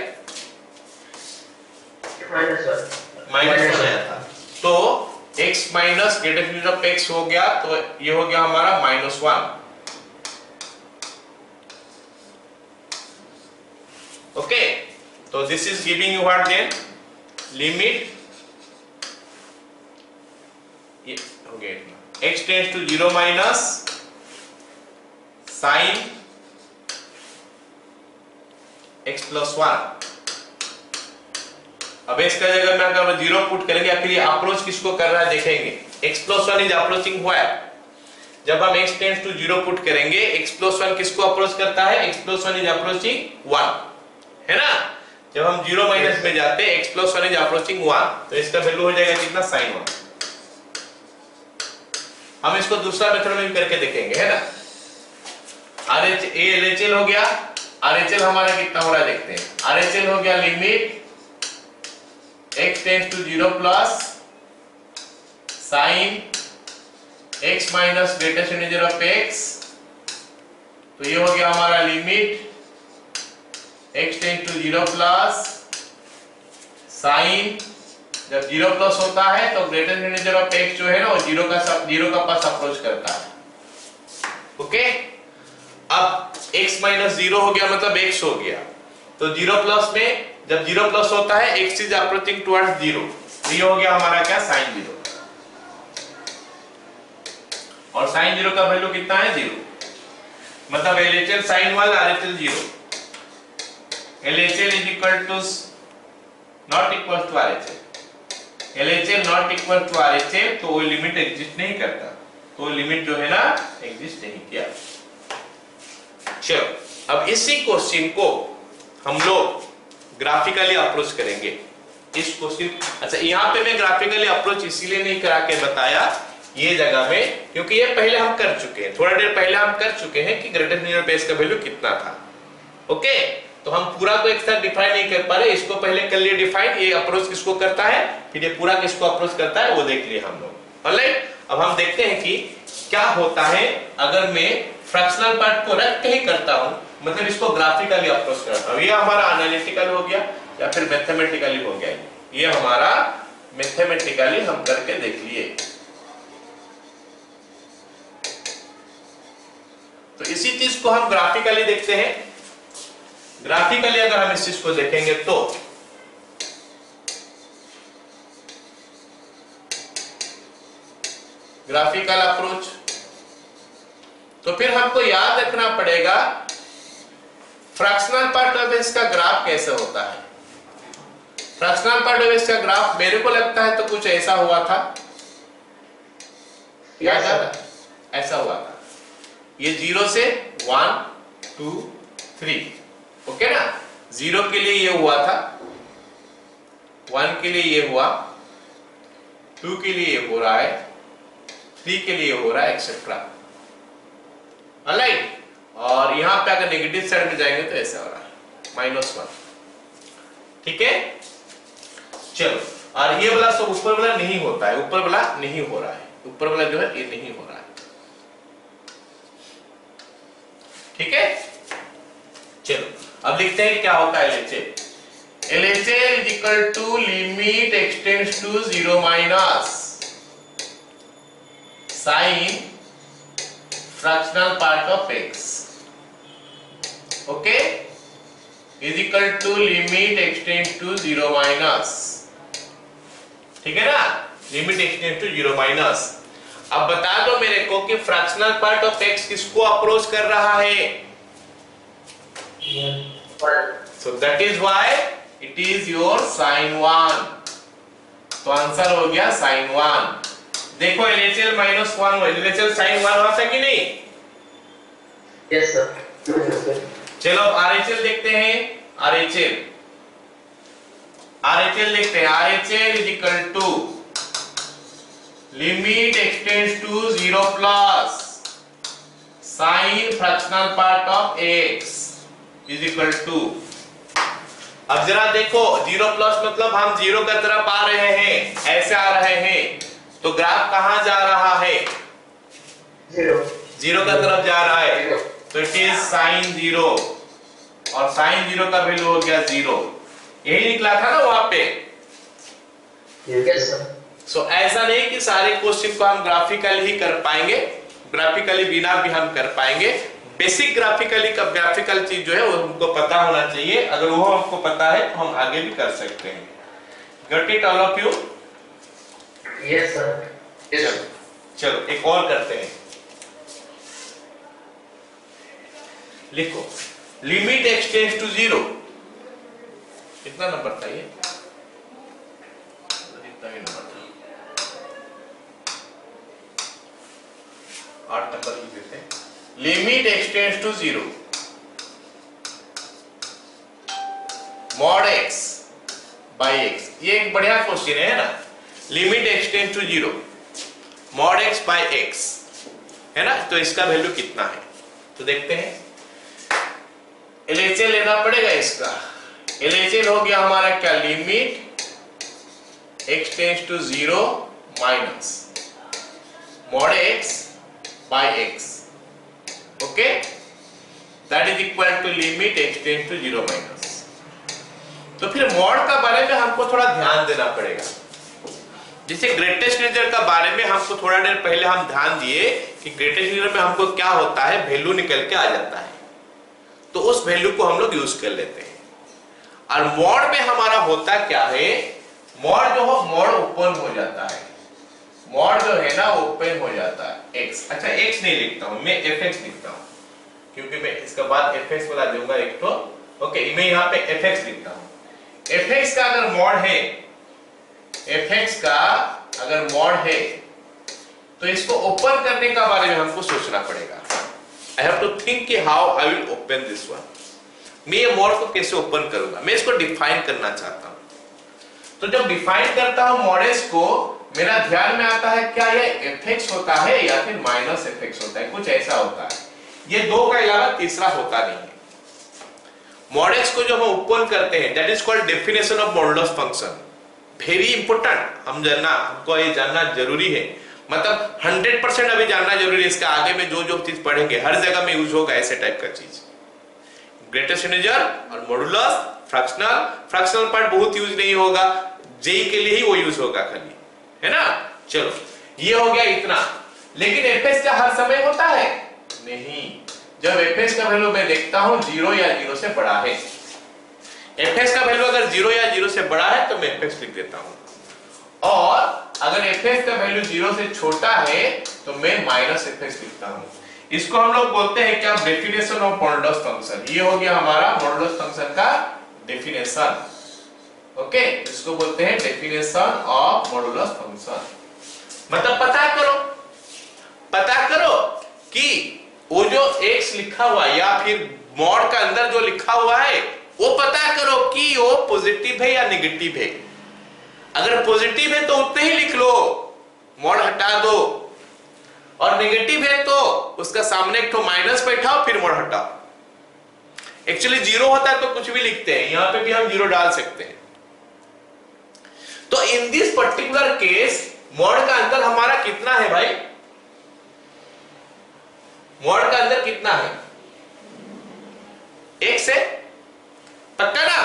-1. -1 आया था। तो x minus greatest integer of x हो गया, तो ये हो गया हमारा -1। ओके, तो this is giving you what then, limit ये हो गया इतना, x tends to 0 minus sine x plus 1। अब इसका जगह में अगर 0 पुट करेंगे, आखिर ये अप्रोच किसको कर रहा है देखेंगे, x plus 1 is approaching what. जब हम x टेंड्स टू 0 पुट करेंगे, x प्लस 1 किसको अप्रोच करता है, x प्लस 1 इज अप्रोचिंग 1, है ना। जब हम 0 माइनस में जाते हैं, x प्लस 1 इज अप्रोचिंग 1, तो इसका वैल्यू हो जाएगा कितना, sin 1। हम इसको दूसरा मेथड में भी करके देखेंगे, है ना। LHL हो गया, RHL हमारा कितना हो रहा है देखते हैं। RHL हो गया limit x tends to 0 plus sine x minus greatest integer of x, तो ये हो गया हमारा limit x tends to 0 plus sine, जब 0 प्लस होता है तो ग्रेटेस्ट इंटीजर ऑफ x जो है ना वो 0 का पास अप्रोच करता है। ओके, अब x माइनस 0 हो गया मतलब x हो गया, तो 0 प्लस में जब 0 प्लस होता है x इज अप्रोचिंग टुवर्ड्स 0, तो ये हो गया हमारा क्या, sin 0। और sin 0 का वैल्यू कितना है, 0, मतलब LHL sin 1 RHL 0, LHL is equal to not equal to RHL, LHL not equal to RHL, तो वो लिमिट एग्जिस्ट नहीं करता, तो वो लिमिट जो है ना एग्जिस्ट नहीं किया। चलो अब इसी क्वेश्चन को हम लोग ग्राफिकली अप्रोच करेंगे। इस क्वेश्चन, अच्छा यहाँ पे मैं ग्राफिकली अप्रोच इसीलिए नहीं करा के बताया ये जगह में, क्योंकि ये पहले हम कर चुके हैं, थोड़ा देर पहले हम कर चुके हैं कि ग्रेटेस्ट इंटीजर ऑफ x का वैल्यू कितना था। ओके, तो हम पूरा को एक साथ डिफाइन नहीं कर पा रहे, इसको पहले कर लिए डिफाइन, ये अप्रोच किसको करता है, फिर ये पूरा किसको अप्रोच करता है वो देख लिए हम लोग। ऑलराइट, अब हम देखते हैं कि क्या होता है अगर मैं फ्रैक्शनल पार्ट को रख के ही करता हूं, मतलब इसको ग्राफिकली अप्रोच करता हूं। ये हमारा एनालिटिकल हो गया या फिर मैथमेटिकली हो गया, ये हमारा मैथमेटिकली हम करके देख लिए। तो इसी चीज को हम ग्राफिकली देखते हैं। ग्राफिकली अगर हम इस चीज को देखेंगे तो ग्राफिकल अप्रोच, तो फिर हमको याद रखना पड़ेगा फ्रैक्शनल पार्ट ऑफ x का ग्राफ कैसे होता है। फ्रैक्शनल पार्ट ऑफ x का ग्राफ मेरे को लगता है तो कुछ ऐसा हुआ था, याद आता, ऐसा हुआ था, ये 0 से 1 2 3 ओके ना, 0 के लिए ये हुआ था, 1 के लिए ये हुआ, 2 के लिए ये हो रहा है, 3 के लिए हो रहा है, एक्सेट्रा। ऑलराइट, और यहां पे अगर नेगेटिव साइड में जाएंगे तो ऐसा हो रहा है -1। ठीक है, चलो, और ये वाला सब ऊपर वाला नहीं होता है, ऊपर वाला नहीं हो रहा है, ऊपर वाला जो है ये नहीं हो रहा है। ठीक है, चलो अब लिखते हैं क्या होता है LHL। LHL is equal to limit x tends to 0 minus sine fractional part of x, okay, is equal to limit x tends to 0 minus. ठीक है ना, लिमिट एक्सटेंड्स टू 0 माइनस। अब बता दो मेरे को कि फ्रैक्शनल पार्ट ऑफ x किसको अप्रोच कर रहा है? So that is why it is your sin 1। तो आंसर हो गया sin 1। देखो LHL -1, LHL sin 1 होता है कि नहीं? Yes sir. चलो अब RHL देखते हैं। RHL देखते हैं। RHL is equal to limit extends to 0 plus sin fractional part of x is equal to, अब जरा देखो 0 प्लस मतलब हम 0 की तरफ आ रहे हैं, ऐसे आ रहे हैं, तो ग्राफ कहां जा रहा है? 0 की तरफ जा रहा है, तो इट इज sin 0, और sin 0 का वैल्यू हो गया 0। यही निकला था ना वहां पे। Yes sir. सो ऐसा नहीं कि सारे क्वेश्चन को हम ग्राफिकली ही कर पाएंगे, ग्राफिकली बिना भी हम कर पाएंगे। बेसिक ग्राफिकली का ग्राफिकल चीज जो है वो हमको पता होना चाहिए। अगर वो हमको पता है तो हम आगे भी कर सकते हैं। Got it all of you? Yes sir. चलो एक और करते हैं। लिखो लिमिट एक्सटेंड्स टू 0। कितना नंबर था ये? इतना ही नंबर था, 8 नंबर लिख देते हैं। Limit x tends to 0 mod x by x। ये एक बढ़िया क्वेश्चन है ना। Limit x tends to 0 mod x by x है ना, तो इसका वैल्यू कितना है? तो देखते हैं। LHL लेना पड़ेगा इसका। LHL हो गया हमारा क्या? Limit x tends to 0 minus mod x by x, okay, that is equal to limit x tends to 0 minus. तो फिर मॉड का बारे में हमको थोड़ा ध्यान देना पड़ेगा। जैसे ग्रेटेस्ट इंटीजर का बारे में हमको थोड़ा देर पहले हम ध्यान दिए कि ग्रेटेस्ट इंटीजर में हमको क्या होता है, वैल्यू निकल के आ जाता है, तो उस वैल्यू को हम लोग यूज कर लेते हैं। और मॉड में हमारा होता क्या है? मॉड जो हो, मॉड ओपन हो जाता है, मॉड जो है ना ओपन हो जाता है। x, अच्छा x नहीं लिखता हूं मैं, fx लिखता हूं, क्योंकि मैं इसके बाद fx वाला दूंगा एक तो, ओके, मैं यहां पे fx लिखता हूं। fx का अगर मॉड है, fx का अगर मॉड है, तो इसको ओपन करने का बारे में हमको सोचना पड़ेगा। आई हैव टू थिंक कि how I will open this one. मैं ये मॉड को कैसे ओपन करूंगा, मैं इसको डिफाइन करना चाहता हूं। तो जब डिफाइन करता हूं मॉडेस को, मेरा ध्यान में आता है क्या ये fx होता है या फिर माइनस fx होता है, कुछ ऐसा होता है। ये दो का अलावा तीसरा होता नहीं है। मॉडेल्स को जो हम ओपन करते हैं, that is called definition of modulus function. Very important, हमको ये जानना जरूरी है, मतलब 100% अभी जानना जरूरी है। इसका आगे में जो जो चीज पढ़ेंगे हर जगह में यूज होगा ऐसे टाइप का चीज। ग्रेटेस्ट इंटीजर और मॉडुलस, फ्रैक्शनल पार्ट बहुत यूज नहीं होगा, जेई के लिए ही वो यूज होगा खाली, है ना। चलो ये हो गया इतना। लेकिन fs का हर समय होता है नहीं। जब fs का वैल्यू मैं देखता हूं 0 या 0 से बड़ा है, fs का वैल्यू अगर 0 या 0 से बड़ा है तो मैं fx लिख देता हूं, और अगर fs का वैल्यू 0 से छोटा है तो मैं माइनस fx लिखता हूं। इसको हम लोग बोलते हैं क्या? Definition of modulus function. ये हो गया हमारा मॉडुलस फंक्शन का डेफिनेशन, ओके, इसको बोलते हैं डेफिनेशन ऑफ मॉडुलस फंक्शन। मतलब पता करो कि वो जो x लिखा हुआ या फिर मॉड का अंदर जो लिखा हुआ है वो पता करो कि वो पॉजिटिव है या नेगेटिव है। अगर पॉजिटिव है तो उतने ही लिख लो, मॉड हटा दो, और नेगेटिव है तो उसका सामने एक तो माइनस बैठाओ फिर मॉड हटाओ। एक्चुअली जीरो होता है तो कुछ भी लिखते हैं, यहां पे भी हम जीरो डाल सकते हैं। तो in this particular case mod का अंदर हमारा कितना है भाई? मॉड का अंदर कितना है? एक से, पक्का ना?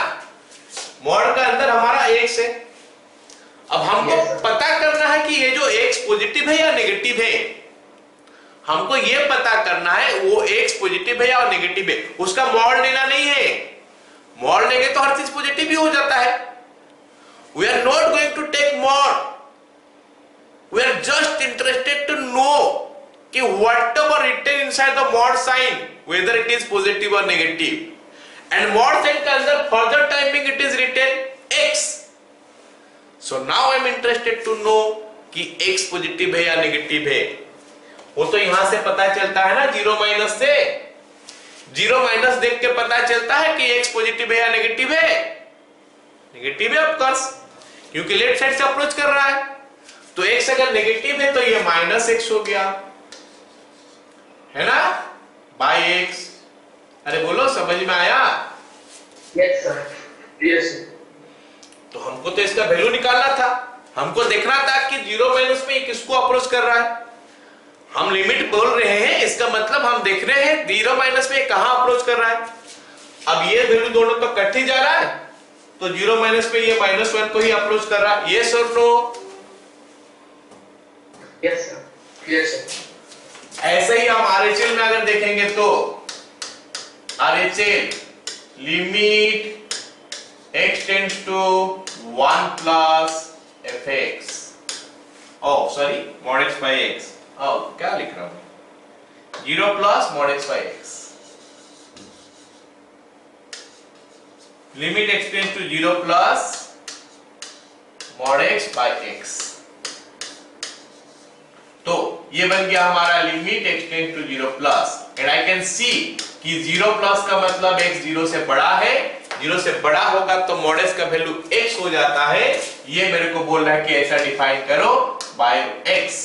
मॉड का अंदर हमारा एक से। अब हमको पता करना है कि ये जो एक्स पॉजिटिव है या नेगेटिव है, हमको ये पता करना है वो एक्स पॉजिटिव है या नेगेटिव है। उसका मॉड लेना नहीं है, मॉड लेंगे तो हर चीज पॉजिटिव ही हो जाता है। We are not going to take mod, we are just interested to know कि whatever written inside the mod sign whether it is positive और नेगेटिव, एंड मॉड साइन के अंदर further timing it is written x। So now I am interested to know कि x positive है या negative है। वो तो यहां से पता चलता है ना, जीरो माइनस से, जीरो माइनस देख के पता चलता है कि x पॉजिटिव है या नेगेटिव है। नेगेटिव है ऑफ कोर्स, क्योंकि लेफ्ट साइड से अप्रोच कर रहा है। तो x अगर नेगेटिव है तो ये माइनस x हो गया, है ना, बाय x। अरे बोलो, समझ में आया? Yes sir, yes. तो हमको तो इसका वैल्यू निकालना था, हमको देखना था कि जीरो माइनस में किसको अप्रोच कर रहा है। हम लिमिट बोल रहे हैं, इसका मतलब हम देख रहे हैं जीरो माइनस में कहां अप्रोच कर रहा है। अब ये वैल्यू दोनों तो कट ही जा रहा है, तो जीरो माइनस में ये -1 को ही अप्रोच कर रहा है। यस और no? Yes sir, yes sir. ऐसे ही हम आरएचएल में अगर देखेंगे तो RHL limit x tends to 1 plus fx, oh sorry mod x by x, क्या लिख रहा हूं, 0 plus mod x by x, limit x tends to 0 plus mod x by x। तो ये बन गया हमारा limit x tends to 0 plus, and I can see कि 0 प्लस का मतलब x 0 से बड़ा है, 0 से बड़ा होगा तो mod x का वैल्यू x हो जाता है। ये मेरे को बोल रहा है कि ऐसा डिफाइन करो बाय x,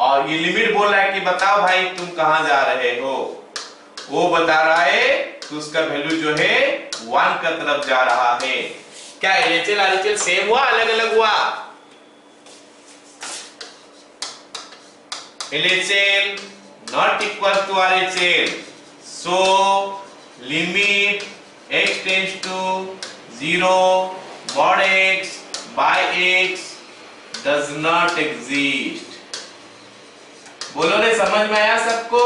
और ये लिमिट बोल रहा है कि बताओ भाई तुम कहां जा रहे हो, वो बता रहा है तो उसका वैल्यू जो है 1 का तरफ जा रहा है। क्या एलएचएल आरएचएल सेम हुआ, अलग अलग हुआ? LHL not equal to RHL, so limit x tends to 0 mod x by x does not exist। बोलो ने, समझ में आया सबको?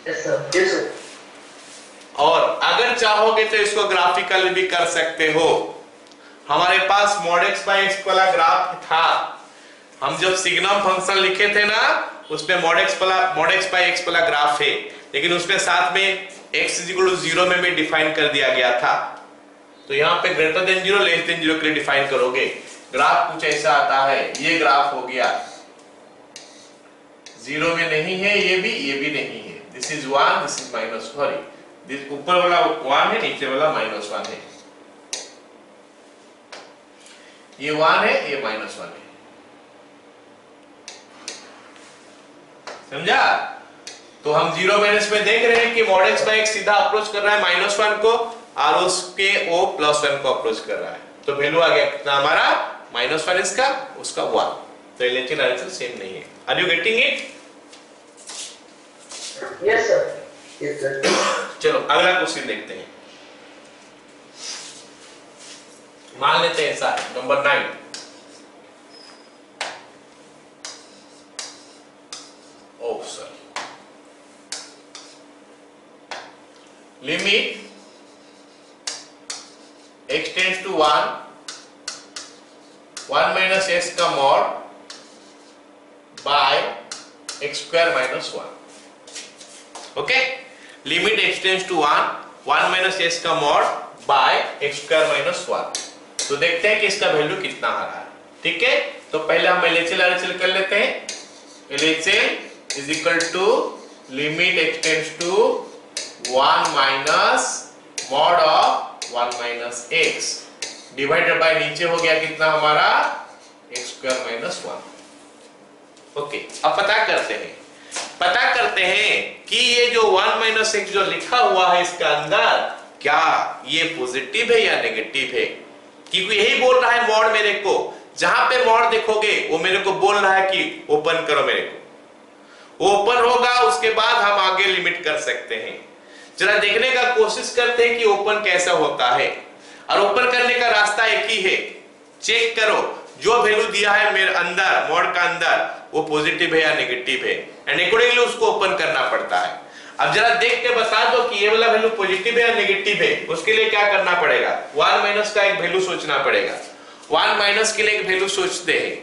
Yes sir, yes sir. और अगर चाहोगे तो इसको ग्राफिकल भी कर सकते हो। हमारे पास mod x by x वाला ग्राफ था, हम जब सिग्नम फंक्शन लिखे थे ना, उसमें mod x by x वाला ग्राफ है, लेकिन उसमें साथ में x = 0 में भी डिफाइन कर दिया गया था। तो यहाँ पे ग्रेटर देन 0 लेस देन 0 के लिए डिफाइन करोगे। ग्राफ कुछ ऐसा आता है, ये ग्राफ हो गया, 0 में नहीं है, ये भी नहीं है। This is 1, this is minus, sorry, this ऊपर वाला 1 है, नीचे वाला -1 है। ये 1 है, ये -1 है, समझा? तो हम 0 माइनस में देख रहे हैं कि mod x by x सीधा अप्रोच कर रहा है -1 को, और उसके वो +1 को अप्रोच कर रहा है। तो वैल्यू आ गया कितना हमारा, -1 इसका, उसका 1। तो एलएचएल आरएचएल सेम नहीं है। Are you getting it? Yes sir, yes sir. चलो अगला क्वेश्चन देखते हैं। मान लेते हैं ऐसा है, number 9। Oh, sorry. Limit x tends to 1 minus s का mod by x square minus 1। Okay? Limit x tends to 1 minus s का mod by x square minus 1। तो देखते हैं कि इसका वैल्यू कितना आ रहा है। ठीक है, तो पहले हम LHL RHL कर लेते हैं। LHL is equal to limit x tends to 1 minus mod of 1 minus x divided by नीचे हो गया कितना हमारा एक्स स्क्वायर माइनस 1। ओके, अब पता करते हैं कि ये जो 1 माइनस एक्स जो लिखा हुआ है इसका अंदर क्या ये पॉजिटिव है या नेगेटिव है, क्योंकि यही बोल रहा है मॉड मेरे को। जहां पे मॉड देखोगे वो मेरे को बोल रहा है कि ओपन करो मेरे को, ओपन होगा उसके बाद हम आगे लिमिट कर सकते हैं। जरा देखने का कोशिश करते हैं कि ओपन कैसा होता है, और ओपन करने का रास्ता एक ही है। चेक करो जो वैल्यू दिया है मेरे अंदर मॉड का अंदर वो पॉजिटिव है या नेगेटिव है, एंड अकॉर्डिंगली उसको ओपन करना पड़ता है। अब जरा देख के बता दो कि ये वाला वैल्यू पॉजिटिव है या नेगेटिव है। उसके लिए क्या करना पड़ेगा, 1 माइनस का एक वैल्यू सोचना पड़ेगा। 1 माइनस के लिए एक वैल्यू सोचते हैं।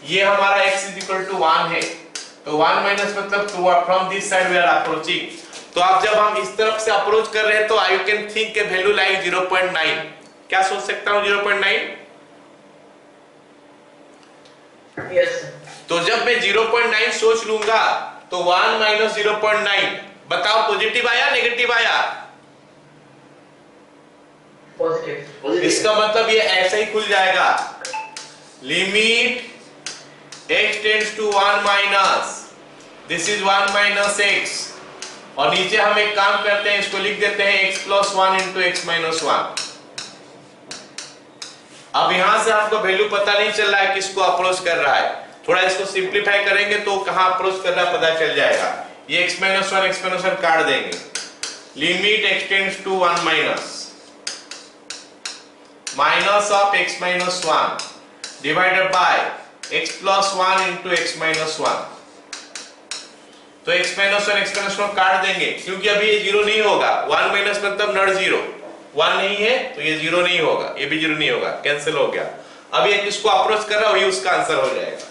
ये हमारा x = 1 है, तो 1 माइनस मतलब from this side we are approaching. तो अब जब हम इस तरफ से अप्रोच कर रहे हैं तो I can think A value like 0.9। क्या सोच सकता हूं 0.9? यस। तो जब मैं 0.9 सोच लूंगा तो 1 माइनस 0.9 बताओ पॉजिटिव आया नेगेटिव आया? पॉजिटिव। इसका मतलब ये ऐसे ही खुल जाएगा, limit x tends to 1 minus this is 1 minus x, और नीचे हम एक काम करते हैं इसको लिख देते हैं x + 1 × x - 1। अब यहां से हमको वैल्यू पता नहीं चल रहा है किसको अप्रोच कर रहा है। थोड़ा इसको सिंपलीफाई करेंगे तो कहां अप्रोच कर रहा है पता चल जाएगा। ये x - 1 काट देंगे, limit x tends to 1 minus of x - 1 divided by x + 1 × x - 1। तो x - 1 काट देंगे क्योंकि अभी ये 0 नहीं होगा। 1 माइनस मतलब नॉट 0, 1 नहीं है तो ये 0 नहीं होगा, ये भी 0 नहीं होगा, कैंसिल हो गया। अब ये किसको अप्रोच कर रहा है वही उसका आंसर हो जाएगा।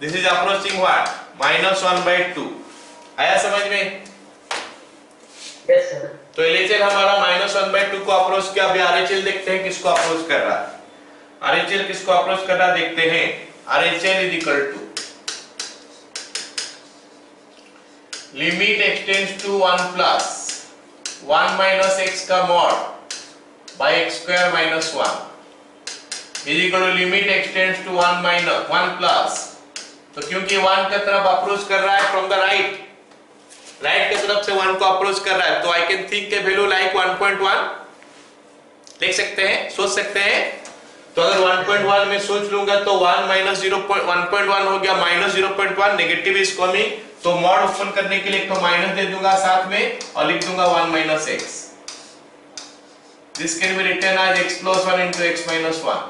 This is approaching what -1/2। आया समझ में? Yes sir. तो एलएचएल हमारा -1/2 को अप्रोच किया। अभी आरएचएल देखते हैं किसको अप्रोच कर रहा है। आरएचएल किसको अप्रोच कर रहा है देखते हैं। RHL = limit x tends to 1 plus 1 minus x का mod by x square minus 1 is equal to limit x tends to 1 plus. तो क्योंकि 1 की तरफ अप्रोच कर रहा है फ्रॉम द राइट की तरफ से 1 को अप्रोच कर रहा है, तो I can think A value like 1.1 लिख सकते हैं, सोच सकते हैं। तो अगर 1.1 में सोच लूंगा तो 1 माइनस 1.1 हो गया, -0.1 नेगेटिव इज कमिंग। तो मॉड ओपन करने के लिए तो माइनस दे दूंगा साथ में और लिख दूंगा 1 minus x। This can be written as x + 1 × x - 1।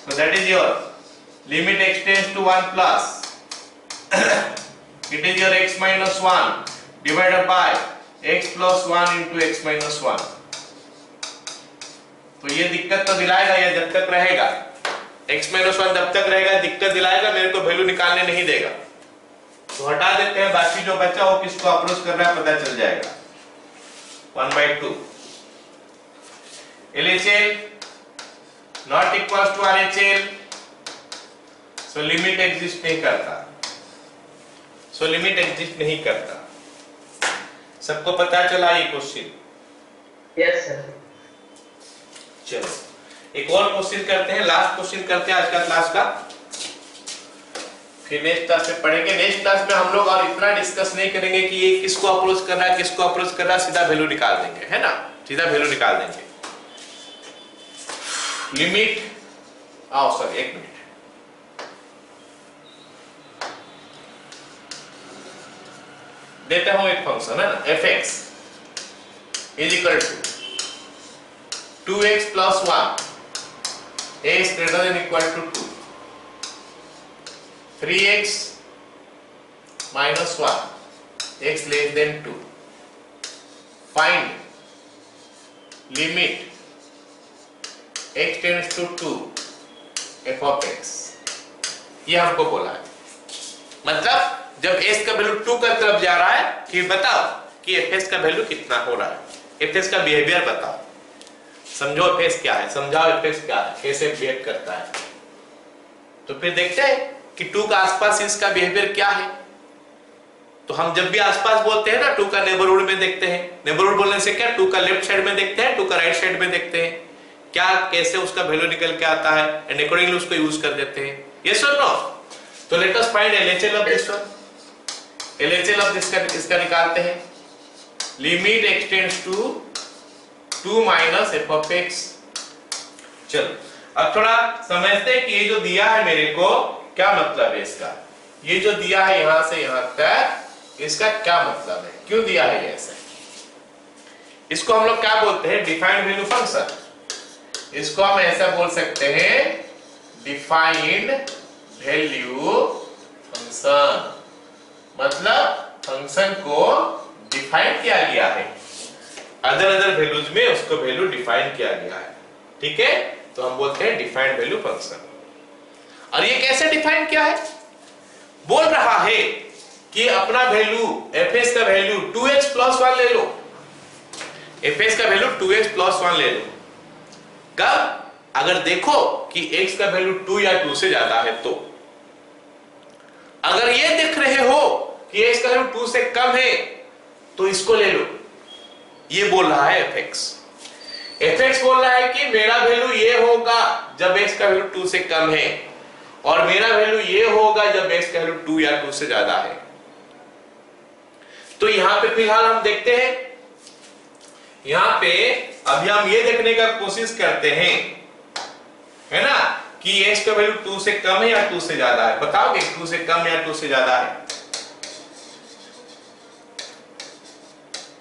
So that is your limit x tends to 1 plus it is your x - 1 divided by x + 1 × x - 1। तो ये दिक्कत तो दिलाएगा, ये जब तक रहेगा x - 1 जब तक रहेगा दिक्कत दिलाएगा, मेरे को वैल्यू निकालने नहीं देगा। तो हटा देते हैं, बाकी जो बचा वो किसको अप्रोच कर रहा है पता चल जाएगा। 1/2 LHL not equals to RHL, so limit exist नहीं करता। लिमिट एग्जिस्ट नहीं करता। सबको पता चला ये क्वेश्चन? Yes sir. चलो एक और क्वेश्चन करते हैं, लास्ट क्वेश्चन करते हैं आज का क्लास का, फिर नेक्स्ट क्लास में पढ़ेंगे। नेक्स्ट क्लास में हम लोग और इतना डिस्कस नहीं करेंगे कि ये किसको अप्रोच कर रहा है किसको अप्रोच कर रहा है, सीधा वैल्यू निकाल देंगे, है ना, सीधा वैल्यू निकाल देंगे। लिमिट सॉरी एक मिनट, देता हूं एक फंक्शन है ना fx = 2x + 1 x ≥ 2, 3x - 1 x < 2। Find limit x tends to 2 f of x। ये हमको बोला है, मतलब जब s का वैल्यू 2 का तरफ जा रहा है कि बताओ कि fs का वैल्यू कितना हो रहा है, fs का बिहेवियर बताओ, समझो fs क्या है, समझाओ fs क्या है, कैसे बिहेव करता है। तो फिर देखते हैं कि 2 का आसपास इसका बिहेवियर क्या है। तो हम जब भी आसपास बोलते हैं ना 2 का नेबरहुड में देखते हैं, नेबरहुड बोलने से क्या 2 का लेफ्ट साइड में देखते हैं, 2 का राइट साइड में देखते हैं, क्या कैसे उसका वैल्यू निकल के आता है एंड अकॉर्डिंगली उसको यूज कर देते हैं। यस और नो? तो let us find LHL of this one. LHL of this का इसका निकालते हैं। Limit x tends to 2 minus f of x. चलो अब थोड़ा समझते हैं कि ये जो दिया है मेरे को क्या मतलब है इसका। ये जो दिया है यहां से यहां तक, इसका क्या मतलब है, क्यों दिया है ये ऐसे। इसको हम लोग क्या बोलते हैं, डिफाइंड वैल्यू फंक्शन। इसको हम ऐसा बोल सकते हैं डिफाइंड वैल्यू फंक्शन। मतलब फंक्शन को डिफाइन किया गया है, अदर वैल्यूज में उसको वैल्यू डिफाइन किया गया है। ठीक है, तो हम बोलते हैं डिफाइंड वैल्यू फंक्शन। और ये कैसे डिफाइन किया है, बोल रहा है कि अपना वैल्यू fs का वैल्यू 2x प्लस 1 ले लो। fs का वैल्यू 2x प्लस 1 ले लो। कब? अगर देखो कि x का वैल्यू 2 या 2 से ज्यादा है तो। अगर ये देख रहे हो कि x का वैल्यू 2 से कम है तो इसको ले लो। ये बोल रहा है fx। fx बोल रहा है कि मेरा वैल्यू ये होगा जब x का वैल्यू 2 से कम है, और मेरा वैल्यू ये होगा जब x का वैल्यू 2 या 2 से ज्यादा है। तो यहां पे फिलहाल हम देखते हैं, यहां पे अभी हम ये देखने का कोशिश करते हैं, है ना, कि x का वैल्यू 2 से कम है या 2 से ज्यादा है। बताओगे 2 से कम या 2 से ज्यादा है।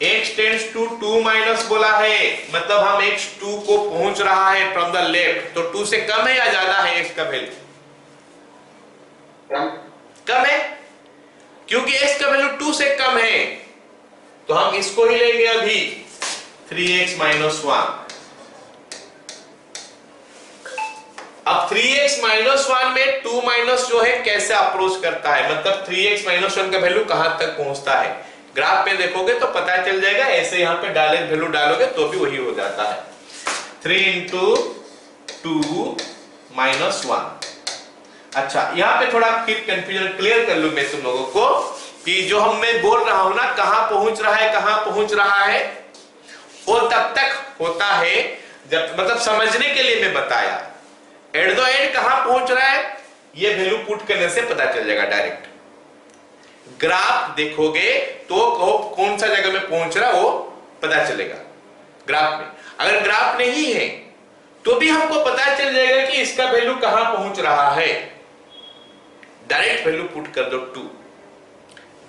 x टेंड्स टू 2 माइनस बोला है, मतलब हम x 2 को पहुंच रहा है फ्रॉम द लेफ्ट, तो 2 से कम है या ज्यादा है x का वैल्यू? कम है, क्योंकि x का वैल्यू 2 से कम है तो हम इसको ही लेंगे अभी 3x माइनस 1। अब 3x माइनस 1 में 2 माइनस जो है कैसे अप्रोच करता है, मतलब 3x माइनस 1 का वैल्यू कहां तक पहुंचता है। ग्राफ पे देखोगे तो पता चल जाएगा, ऐसे यहां पे डायरेक्ट वैल्यू डालोगे तो भी वही हो जाता है 3 इंटू 2 माइनस 1। अच्छा, यहाँ पे थोड़ा फिर कंफ्यूजन क्लियर कर लूं मैं तुम लोगों को कि जो हम मैं बोल रहा हूं ना कहां पहुंच रहा है कहां पहुंच रहा है, वो तब तक होता है जब, मतलब समझने के लिए मैं बताया, एट द एंड कहां पहुंच रहा है ये वैल्यू पुट करने से पता चल जाएगा। डायरेक्ट ग्राफ देखोगे तो कौन सा जगह में पहुंच रहा है वो पता चलेगा ग्राफ में। अगर ग्राफ नहीं है तो भी हमको पता चल जाएगा कि इसका वैल्यू कहां पहुंच रहा है। डायरेक्ट वैल्यू पुट कर दो 2,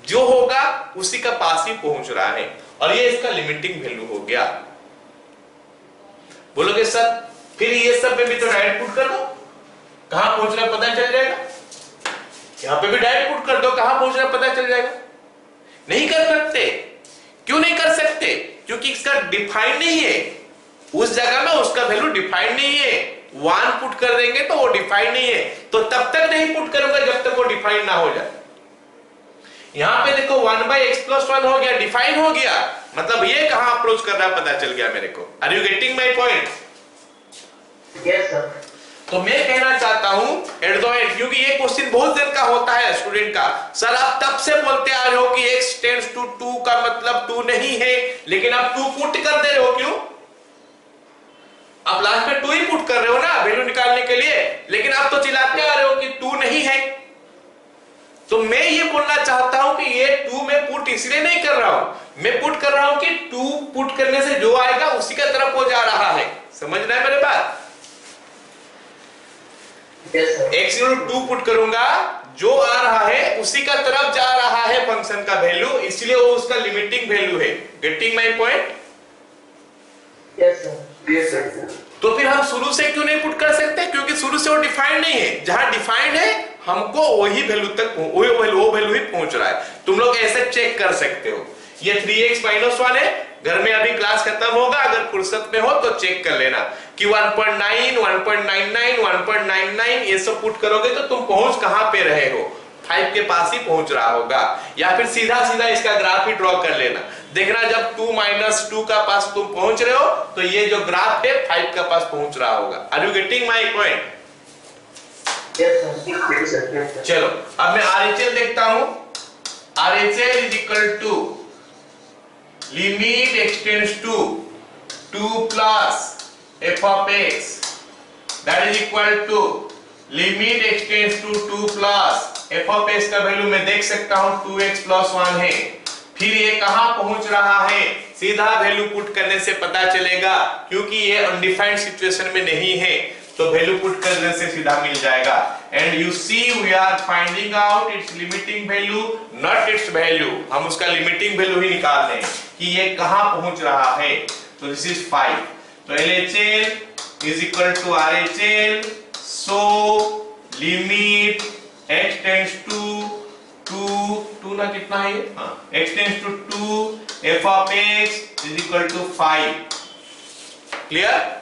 जो होगा उसी का पास ही पहुंच रहा है, और ये इसका लिमिटिंग वैल्यू हो गया। बोलोगे सर फिर ये सब में भी तो डायरेक्ट पुट कर दो, कहां पहुंच रहा है पता चल जाएगा। यहां पे भी डायरेक्ट पुट कर दो, कहां पहुंच रहा है पता चल जाएगा। नहीं कर सकते, क्यों नहीं कर सकते? क्योंकि इसका डिफाइन नहीं है, उस जगह में उसका वैल्यू डिफाइन नहीं है। 1 पुट कर देंगे तो वो डिफाइन नहीं है, तो तब तक नहीं पुट करूंगा जब तक वो डिफाइन ना हो जाए। यहां पे देखो 1/x+1 हो गया, डिफाइन हो गया, मतलब ये कहां अप्रोच कर रहा है पता चल गया मेरे को। Are you getting my point? Yes sir. तो मैं कहना चाहता हूं एट द एंड, क्योंकि ये क्वेश्चन बहुत जन का होता है स्टूडेंट का, सर आप तब से बोलते आ रहे हो कि x टेंड्स टू 2 का मतलब 2 नहीं है, लेकिन आप 2 पुट कर दे रहे हो, क्यों? आप लास्ट में 2 ही पुट कर रहे हो ना वैल्यू निकालने के लिए, लेकिन आप तो चिल्लाते आ रहे हो कि 2 नहीं है। तो मैं ये बोलना चाहता हूं कि ये 2 में पुट इसलिए नहीं कर रहा हूं, मैं पुट कर रहा हूं कि 2 पुट करने से जो आएगा उसी का तरफ हो जा रहा है। समझना है मेरे बात? x 2 पुट करूंगा, जो आ रहा है उसी का तरफ जा रहा है फंक्शन का वैल्यू, इसलिए वो उसका लिमिटिंग वैल्यू है। Getting my point? Yes sir, yes sir. तो फिर हम शुरू से क्यों नहीं पुट कर सकते? क्योंकि शुरू से वो डिफाइंड नहीं है, जहां डिफाइंड है हमको वही वैल्यू तक वो वैल्यू ही पहुंच रहा है। तुम लोग ऐसे चेक कर सकते हो। ये 3x माइनस 1 है, घर में अभी क्लास खत्म होगा, अगर फुर्सत में हो तो चेक कर लेना कि 1.9, 1.99, 1.99 ये सब पुट करोगे तो तुम पहुंच कहां पे रहे हो, 5 के पास ही पहुंच रहा होगा। या फिर सीधा सीधा इसका ग्राफ ही ड्रॉ कर लेना, देखना जब 2 माइनस 2 का पास तुम पहुंच रहे हो तो ये जो ग्राफ है 5 का पास पहुंच रहा होगा। Are you getting my point? Yes sir. चलो अब मैं आरएचएल देखता हूं। RHL is equal to limit extends to 2 plus f of x, that is equal to limit extends to 2 plus f of x का वैल्यू मैं देख सकता हूं 2x plus 1 है। फिर ये कहां पहुंच रहा है, सीधा वैल्यू पुट करने से पता चलेगा, क्योंकि ये अनडिफाइंड सिचुएशन में नहीं है तो वैल्यू पुट करने से सीधा मिल जाएगा। And you see we are finding out its limiting value, not its value. हम उसका लिमिटिंग वैल्यू ही निकाल रहे हैं कि ये कहां पहुंच रहा है। तो दिस इज 5। तो LHL is equal to RHL, so limit x tends to 2 ना कितना है ये, हाँ, x tends to 2 f of x is equal to 5। Clear?